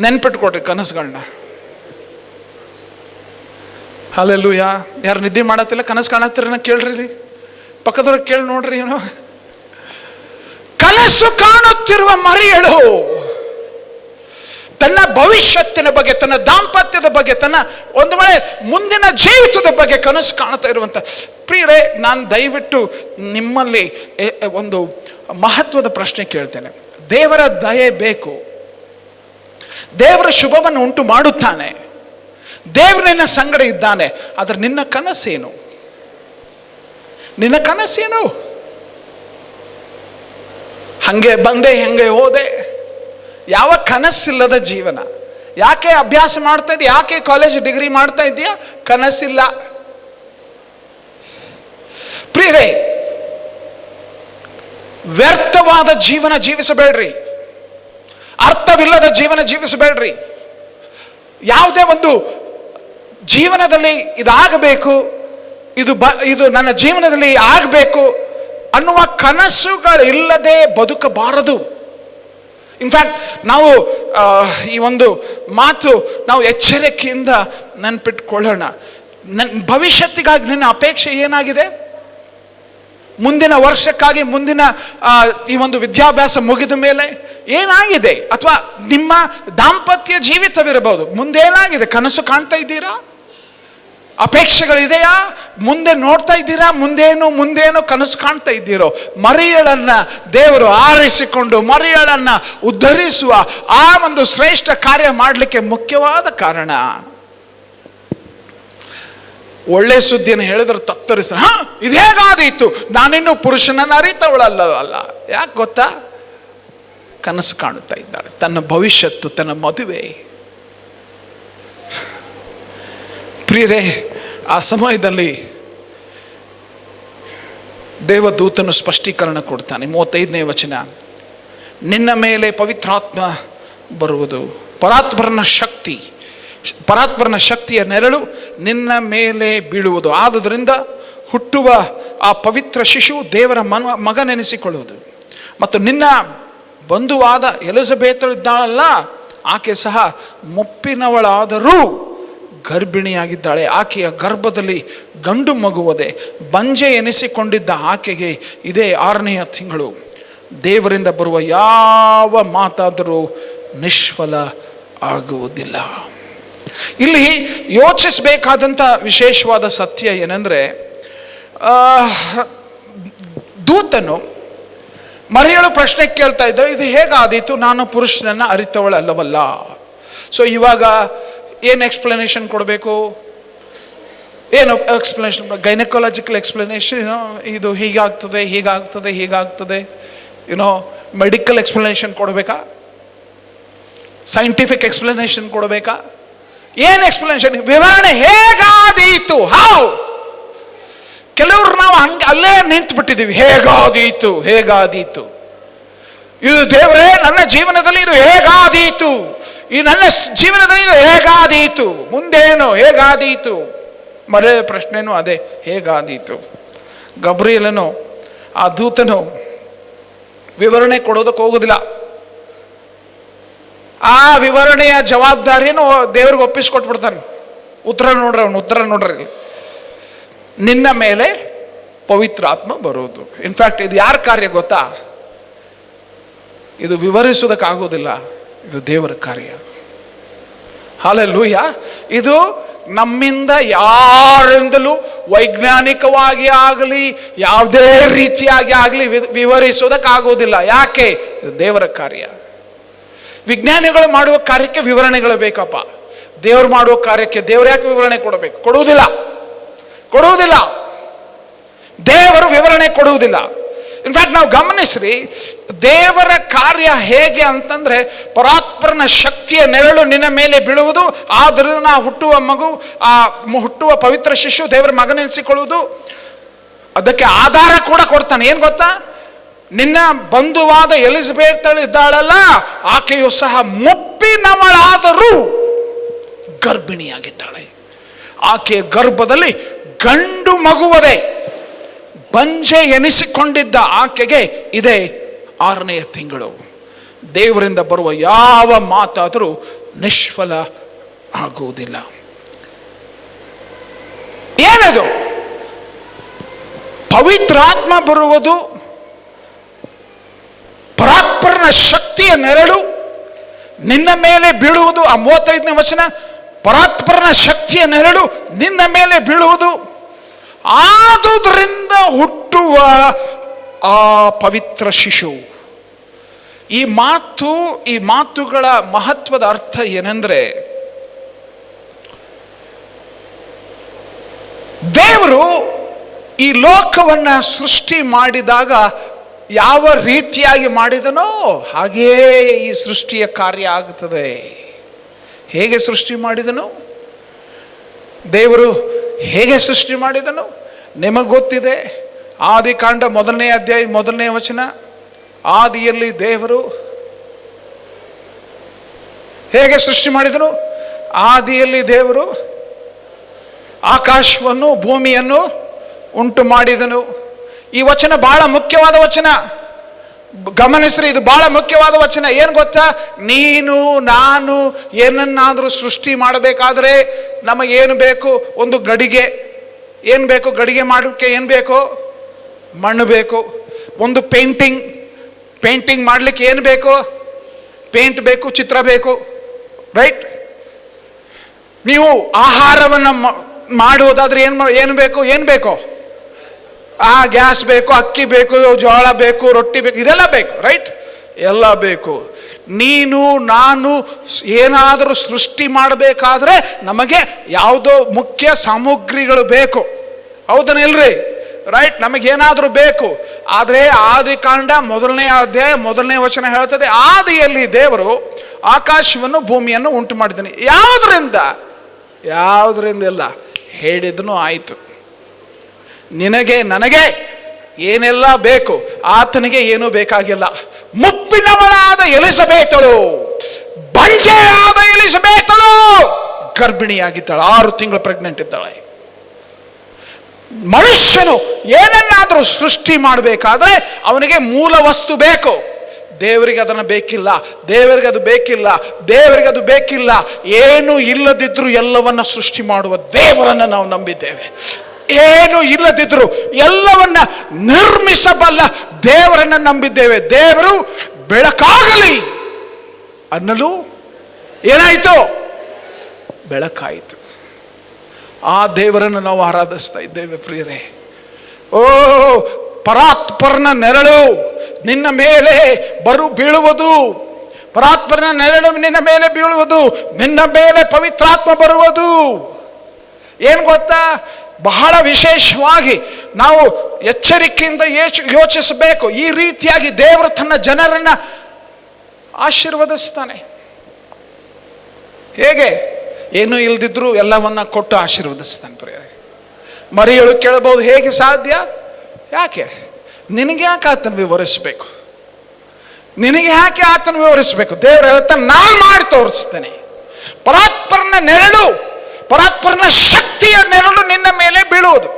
ನೆನ್ಪಿಟ್ಕೊಡ್ರಿ ಕನಸುಗಳನ್ನ. ಹಲ್ಲೆಲೂಯ. ಯಾರು ನಿದ್ದೆ ಮಾಡತ್ತಿಲ್ಲ, ಕನಸು ಕಾಣತ್ತಿರ ಕೇಳ್ರಿ, ಪಕ್ಕದವ್ರಿಗೆ ಕೇಳಿ ನೋಡ್ರಿ. ಏನೋ ಕನಸು ಕಾಣುತ್ತಿರುವ ಮರಿಯಳು ತನ್ನ ಭವಿಷ್ಯತ್ತಿನ ಬಗ್ಗೆ, ತನ್ನ ದಾಂಪತ್ಯದ ಬಗ್ಗೆ, ತನ್ನ ಒಂದು ವೇಳೆ ಮುಂದಿನ ಜೀವಿತದ ಬಗ್ಗೆ ಕನಸು ಕಾಣ್ತಾ ಇರುವಂತ ಪ್ರಿಯರೇ, ನಾನು ದಯವಿಟ್ಟು ನಿಮ್ಮಲ್ಲಿ ಒಂದು ಮಹತ್ವದ ಪ್ರಶ್ನೆ ಕೇಳ್ತೇನೆ. ದೇವರ ದಯೆ ಬೇಕು, ದೇವರ ಶುಭವನ್ನು ಉಂಟು ಮಾಡುತ್ತಾನೆ, ದೇವರು ನಿನ್ನ ಸಂಗಡ ಇದ್ದಾನೆ. ಆದ್ರೆ ನಿನ್ನ ಕನಸೇನು? ನಿನ್ನ ಕನಸೇನು? ಹಂಗೆ ಬಂದೆ ಹೆಂಗೆ ಹೋದೆ, ಯಾವ ಕನಸಿಲ್ಲದ ಜೀವನ. ಯಾಕೆ ಅಭ್ಯಾಸ ಮಾಡ್ತಾ ಇದೀಯ? ಯಾಕೆ ಕಾಲೇಜ್ ಡಿಗ್ರಿ ಮಾಡ್ತಾ ಇದೀಯಾ? ಕನಸಿಲ್ಲ. ಪ್ರಿಯರೇ, ವ್ಯರ್ಥವಾದ ಜೀವನ ಜೀವಿಸಬೇಡ್ರಿ, ಅರ್ಥವಿಲ್ಲದ ಜೀವನ ಜೀವಿಸಬೇಡ್ರಿ. ಯಾವುದೇ ಒಂದು ಜೀವನದಲ್ಲಿ ಇದಾಗಬೇಕು, ಇದು ನನ್ನ ಜೀವನದಲ್ಲಿ ಆಗಬೇಕು ಅನ್ನುವ ಕನಸುಗಳಿಲ್ಲದೆ ಬದುಕಬಾರದು. ಇನ್ಫ್ಯಾಕ್ಟ್ ನಾವು ಈ ಒಂದು ಮಾತು ನಾವು ಎಚ್ಚರಿಕೆಯಿಂದ ನೆನ್ಪಿಟ್ಕೊಳ್ಳೋಣ. ಭವಿಷ್ಯತ್ತಿಗಾಗಿ ನಿನ್ನ ಅಪೇಕ್ಷೆ ಏನಾಗಿದೆ? ಮುಂದಿನ ವರ್ಷಕ್ಕಾಗಿ, ಮುಂದಿನ ಈ ಒಂದು ವಿದ್ಯಾಭ್ಯಾಸ ಮುಗಿದ ಮೇಲೆ ಏನಾಗಿದೆ? ಅಥವಾ ನಿಮ್ಮ ದಾಂಪತ್ಯ ಜೀವಿತವಿರಬಹುದು, ಮುಂದೇನಾಗಿದೆ? ಕನಸು ಕಾಣ್ತಾ ಇದ್ದೀರಾ? ಅಪೇಕ್ಷೆಗಳಿದೆಯಾ? ಮುಂದೆ ನೋಡ್ತಾ ಇದ್ದೀರಾ? ಮುಂದೇನು ಕನಸು ಕಾಣ್ತಾ ಇದ್ದೀರೋ? ಮರಿಯಳನ್ನ ದೇವರು ಆರಿಸಿಕೊಂಡು ಮರಿಯಳನ್ನ ಉದ್ಧರಿಸುವ ಆ ಒಂದು ಶ್ರೇಷ್ಠ ಕಾರ್ಯ ಮಾಡಲಿಕ್ಕೆ ಮುಖ್ಯವಾದ ಕಾರಣ, ಒಳ್ಳೆ ಸುದ್ದಿಯನ್ನು ಹೇಳಿದ್ರೆ ತತ್ತರಿಸ, ಇದು ಹೇಗಾದೀತು, ನಾನಿನ್ನು ಪುರುಷನನ್ನು ಅರಿತವಳಲ್ಲ. ಯಾಕೆ ಗೊತ್ತಾ? ಕನಸು ಕಾಣುತ್ತಾ ಇದ್ದಾಳೆ, ತನ್ನ ಭವಿಷ್ಯತ್ತು, ತನ್ನ ಮದುವೆ. ಪ್ರಿಯರೇ, ಆ ಸಮಯದಲ್ಲಿ ದೇವದೂತನು ಸ್ಪಷ್ಟೀಕರಣ ಕೊಡ್ತಾನೆ. 35ನೇ ವಚನ, ನಿನ್ನ ಮೇಲೆ ಪವಿತ್ರಾತ್ಮ ಬರುವುದು, ಪರಾತ್ಪರನ ಶಕ್ತಿಯ ನೆರಳು ನಿನ್ನ ಮೇಲೆ ಬೀಳುವುದು. ಆದುದರಿಂದ ಹುಟ್ಟುವ ಆ ಪವಿತ್ರ ಶಿಶುವು ದೇವರ ಮಗನೆನಿಸಿಕೊಳ್ಳುವುದು. ಮತ್ತು ನಿನ್ನ ಬಂಧುವಾದ ಎಲಿಜಬೆತಳಿದ್ದಾಳಲ್ಲ, ಆಕೆ ಸಹ ಮುಪ್ಪಿನವಳಾದರೂ ಗರ್ಭಿಣಿಯಾಗಿದ್ದಾಳೆ. ಆಕೆಯ ಗರ್ಭದಲ್ಲಿ ಗಂಡು ಮಗುವದೆ. ಬಂಜೆ ಎನಿಸಿಕೊಂಡಿದ್ದ ಆಕೆಗೆ ಇದೇ 6ನೆಯ ತಿಂಗಳು. ದೇವರಿಂದ ಬರುವ ಯಾವ ಮಾತಾದರೂ ನಿಷ್ಫಲ ಆಗುವುದಿಲ್ಲ. ಇಲ್ಲಿ ಯೋಚಿಸಬೇಕಾದಂಥ ವಿಶೇಷವಾದ ಸತ್ಯ ಏನೆಂದರೆ, ದೂತನು ಮರಿಯಳು ಪ್ರಶ್ನೆ ಕೇಳ್ತಾ ಇದ್ದರು, ಇದು ಹೇಗಾದೀತು, ನಾನು ಪುರುಷನನ್ನು ಅರಿತವಳಲ್ಲವಲ್ಲ. ಸೊ ಇವಾಗ ಏನು ಎಕ್ಸ್ಪ್ಲನೇಷನ್ ಕೊಡಬೇಕು? ಏನು ಎಕ್ಸ್ಪ್ಲನೇಷನ್? ಗೈನಕಾಲಜಿಕಲ್ ಎಕ್ಸ್ಪ್ಲನೇಷನ್, ಇದು ಹೀಗಾಗ್ತದೆ, ಮೆಡಿಕಲ್ ಎಕ್ಸ್ಪ್ಲನೇಷನ್ ಕೊಡಬೇಕಾ? ಸೈಂಟಿಫಿಕ್ ಎಕ್ಸ್ಪ್ಲನೇಷನ್ ಕೊಡಬೇಕಾ? ಏನು ಎಕ್ಸ್ಪ್ಲನೇಷನ್? ವಿವರಣೆ. ಹೇಗಾದೀತು? ಕೆಲವರು ನಾವು ಅಲ್ಲೇ ನಿಂತು ಬಿಟ್ಟಿದ್ದೀವಿ. ಹೇಗಾದೀತು, ಇದು ದೇವರೇ ನನ್ನ ಜೀವನದಲ್ಲಿ ಇದು ಹೇಗಾದೀತು, ಈ ನನ್ನ ಜೀವನದಲ್ಲಿ ಇದು ಹೇಗಾದೀತು, ಮುಂದೇನು ಹೇಗಾದೀತು? ಮರೇ ಪ್ರಶ್ನೆನೂ ಅದೇ, ಹೇಗಾದೀತು. ಗಬ್ರಿಯೇಲನು, ಆ ದೂತನು ವಿವರಣೆ ಕೊಡೋದಕ್ಕೆ ಹೋಗೋದಿಲ್ಲ. ಆ ವಿವರಣೆಯ ಜವಾಬ್ದಾರಿಯನ್ನು ದೇವ್ರಿಗೆ ಒಪ್ಪಿಸ್ಕೊಟ್ಬಿಡ್ತಾನೆ. ಉತ್ತರ ನೋಡ್ರಿ, ನಿನ್ನ ಮೇಲೆ ಪವಿತ್ರ ಆತ್ಮ ಬರುವುದು. ಇನ್ಫ್ಯಾಕ್ಟ್ ಇದು ಯಾರ ಕಾರ್ಯ ಗೊತ್ತಾ? ಇದು ವಿವರಿಸುವುದಕ್ಕಾಗೋದಿಲ್ಲ, ಇದು ದೇವರ ಕಾರ್ಯ. ಹಲ್ಲೆಲೂಯಾ. ಇದು ನಮ್ಮಿಂದ ಯಾರಿಂದಲೂ ವೈಜ್ಞಾನಿಕವಾಗಿ ಆಗಲಿ ಯಾವುದೇ ರೀತಿಯಾಗಿ ಆಗಲಿ ವಿವರಿಸೋದಕ್ಕಾಗೋದಿಲ್ಲ. ಯಾಕೆ? ಇದು ದೇವರ ಕಾರ್ಯ. ವಿಜ್ಞಾನಿಗಳು ಮಾಡುವ ಕಾರ್ಯಕ್ಕೆ ವಿವರಣೆಗಳು ಬೇಕಪ್ಪ. ದೇವರು ಮಾಡುವ ಕಾರ್ಯಕ್ಕೆ ದೇವರು ಯಾಕೆ ವಿವರಣೆ ಕೊಡಬೇಕು? ಕೊಡುವುದಿಲ್ಲ. ದೇವರು ವಿವರಣೆ ಕೊಡುವುದಿಲ್ಲ. ಇನ್ಫ್ಯಾಕ್ಟ್ ನಾವು ಗಮನಿಸ್ರಿ, ದೇವರ ಕಾರ್ಯ ಹೇಗೆ ಅಂತಂದ್ರೆ, ಪರಾತ್ಪರನ ಶಕ್ತಿಯ ನೆರಳು ನಿನ್ನ ಮೇಲೆ ಬೀಳುವುದು, ಆದ್ದರಿಂದ ಹುಟ್ಟುವ ಪವಿತ್ರ ಶಿಶು ದೇವರ ಮಗನೆನಿಸಿಕೊಳ್ಳುವುದು. ಅದಕ್ಕೆ ಆಧಾರ ಕೂಡ ಕೊಡ್ತಾನೆ. ಏನ್ ಗೊತ್ತಾ? ನಿನ್ನ ಬಂಧುವಾದ ಎಲಿಜಬೆತಳಿದ್ದಾಳಲ್ಲ, ಆಕೆಯು ಸಹ ಮುಪ್ಪಿನವಳಾದರೂ ಗರ್ಭಿಣಿಯಾಗಿದ್ದಾಳೆ. ಆಕೆಯ ಗರ್ಭದಲ್ಲಿ ಗಂಡು ಮಗುವದೆ. ಬಂಜೆ ಎನಿಸಿಕೊಂಡಿದ್ದ ಆಕೆಗೆ ಇದೇ 6ನೆಯ ತಿಂಗಳು. ದೇವರಿಂದ ಬರುವ ಯಾವ ಮಾತಾದರೂ ನಿಷ್ಫಲ ಆಗುವುದಿಲ್ಲ. ಏನದು? ಪವಿತ್ರಾತ್ಮ ಬರುವುದು, ಪರಾತ್ಪರನ ಶಕ್ತಿಯ ನೆರಳು ನಿನ್ನ ಮೇಲೆ ಬೀಳುವುದು. ಆ 35ನೇ ವಚನ, ಪರಾತ್ಪರನ ಶಕ್ತಿಯ ನೆರಳು ನಿನ್ನ ಮೇಲೆ ಬೀಳುವುದು, ಆದುದರಿಂದ ಹುಟ್ಟುವ ಆ ಪವಿತ್ರ ಶಿಶು. ಈ ಮಾತುಗಳ ಮಹತ್ವದ ಅರ್ಥ ಏನೆಂದ್ರೆ, ದೇವರು ಈ ಲೋಕವನ್ನ ಸೃಷ್ಟಿ ಮಾಡಿದಾಗ ಯಾವ ರೀತಿಯಾಗಿ ಮಾಡಿದನೋ ಹಾಗೆಯೇ ಈ ಸೃಷ್ಟಿಯ ಕಾರ್ಯ ಆಗುತ್ತದೆ. ಹೇಗೆ ಸೃಷ್ಟಿ ಮಾಡಿದನು ದೇವರು? ಹೇಗೆ ಸೃಷ್ಟಿ ಮಾಡಿದನು ನಿಮಗೆ ಗೊತ್ತಿದೆ. ಆದಿಕಾಂಡ 1ನೇ ಅಧ್ಯಾಯ 1ನೇ ವಚನ, ಆದಿಯಲ್ಲಿ ದೇವರು ಹೇಗೆ ಸೃಷ್ಟಿ ಮಾಡಿದನು? ಆದಿಯಲ್ಲಿ ದೇವರು ಆಕಾಶವನ್ನು ಭೂಮಿಯನ್ನು ಉಂಟು ಮಾಡಿದನು. ಈ ವಚನ ಬಹಳ ಮುಖ್ಯವಾದ ವಚನ, ಗಮನಿಸ್ರಿ, ಇದು ಬಹಳ ಮುಖ್ಯವಾದ ವಚನ. ಏನು ಗೊತ್ತಾ? ನೀನು ನಾನು ಏನನ್ನಾದರೂ ಸೃಷ್ಟಿ ಮಾಡಬೇಕಾದ್ರೆ ನಮಗೇನು ಬೇಕು? ಒಂದು ಗಡಿಗೆ. ಏನು ಬೇಕು? ಗಡಿಗೆ ಮಾಡೋಕ್ಕೆ ಏನು ಬೇಕು? ಮಣ್ಣು ಬೇಕು. ಒಂದು ಪೇಂಟಿಂಗ್ ಮಾಡಲಿಕ್ಕೆ ಏನು ಬೇಕು? ಪೇಂಟ್ ಬೇಕು, ಚಿತ್ರ ಬೇಕು, ರೈಟ್? ನೀವು ಆಹಾರವನ್ನು ಮಾಡುವುದಾದ್ರೆ ಏನು ಬೇಕು? ಗ್ಯಾಸ್ ಬೇಕು, ಅಕ್ಕಿ ಬೇಕು, ಜೋಳ ಬೇಕು, ರೊಟ್ಟಿ ಬೇಕು, ಇದೆಲ್ಲ ಬೇಕು, ರೈಟ್? ಎಲ್ಲ ಬೇಕು. ನೀನು ನಾನು ಏನಾದರೂ ಸೃಷ್ಟಿ ಮಾಡಬೇಕಾದ್ರೆ ನಮಗೆ ಯಾವುದೋ ಮುಖ್ಯ ಸಾಮಗ್ರಿಗಳು ಬೇಕು, ಹೌದನಿಲ್ರಿ? ರೈಟ್? ನಮಗೇನಾದರೂ ಬೇಕು. ಆದರೆ ಆದಿಕಾಂಡ 1ನೇ ಅಧ್ಯಾಯ 1ನೇ ವಚನ ಹೇಳ್ತದೆ, ಆದಿಯಲ್ಲಿ ದೇವರು ಆಕಾಶವನ್ನು ಭೂಮಿಯನ್ನು ಉಂಟು ಮಾಡಿದ್ದಾನೆ. ಯಾವುದರಿಂದ ಇಲ್ಲ, ಹೇಳಿದನು ಆಯಿತು. ನಿನಗೆ ನನಗೆ ಏನೆಲ್ಲ ಬೇಕು, ಆತನಿಗೆ ಏನೂ ಬೇಕಾಗಿಲ್ಲ. ಮುಪ್ಪಿನವಳಾದ ಎಲಿಸಬೇತಳು, ಬಂಜೆಯಾದ ಎಲಿಸಬೇತಳು ಗರ್ಭಿಣಿಯಾಗಿದ್ದಾಳೆ, 6 ತಿಂಗಳು ಪ್ರೆಗ್ನೆಂಟ್ ಇದ್ದಾಳೆ. ಮನುಷ್ಯನು ಏನನ್ನಾದರೂ ಸೃಷ್ಟಿ ಮಾಡಬೇಕಾದ್ರೆ ಅವನಿಗೆ ಮೂಲ ವಸ್ತು ಬೇಕು. ದೇವರಿಗೆ ಅದನ್ನು ಬೇಕಿಲ್ಲ, ದೇವರಿಗೆ ಅದು ಬೇಕಿಲ್ಲ. ಏನು ಇಲ್ಲದಿದ್ರೂ ಎಲ್ಲವನ್ನ ಸೃಷ್ಟಿ ಮಾಡುವ ದೇವರನ್ನು ನಾವು ನಂಬಿದ್ದೇವೆ. ಏನು ಇಲ್ಲದಿದ್ರು ಎಲ್ಲವನ್ನ ನಿರ್ಮಿಸಬಲ್ಲ ದೇವರನ್ನು ನಂಬಿದ್ದೇವೆ. ದೇವರು ಬೆಳಕಾಗಲಿ ಅನ್ನಲು ಏನಾಯಿತು? ಬೆಳಕಾಯಿತು. ಆ ದೇವರನ್ನು ನಾವು ಆರಾಧಿಸ್ತಾ ಇದ್ದೇವೆ ಪ್ರಿಯರೇ. ಓ, ಪರಾತ್ಪರನ ನೆರಳು ನಿನ್ನ ಮೇಲೆ ಬೀಳುವುದು, ಪರಾತ್ಪರನ ನೆರಳು ನಿನ್ನ ಮೇಲೆ ಬೀಳುವುದು, ನಿನ್ನ ಮೇಲೆ ಪವಿತ್ರಾತ್ಮ ಬರುವುದು. ಏನು ಗೊತ್ತಾ? ಬಹಳ ವಿಶೇಷವಾಗಿ ನಾವು ಎಚ್ಚರಿಕೆಯಿಂದ ಯೋಚಿಸಬೇಕು. ಈ ರೀತಿಯಾಗಿ ದೇವರು ತನ್ನ ಜನರನ್ನ ಆಶೀರ್ವದಿಸ್ತಾನೆ. ಹೇಗೆ? ಏನೂ ಇಲ್ದಿದ್ರು ಎಲ್ಲವನ್ನ ಕೊಟ್ಟು ಆಶೀರ್ವದಿಸ್ತಾನೆ ಪ್ರಿಯರೇ. ಮರಿಯಳು ಕೇಳಬಹುದು, ಹೇಗೆ ಸಾಧ್ಯ? ಯಾಕೆ? ನಿನಗೆ ಯಾಕೆ ಆತನ ವಿವರಿಸಬೇಕು? ದೇವರು ಹೇಳ್ತಾನೆ, ನಾನು ಮಾಡಿ ತೋರಿಸ್ತೇನೆ. ಪರಾತ್ಪರನ ನೆರಳು, ಪರಾತ್ಪರನ ಶಕ್ತಿಯ ನೆರಳು ನಿನ್ನ ಮೇಲೆ ಬೀಳುವುದು.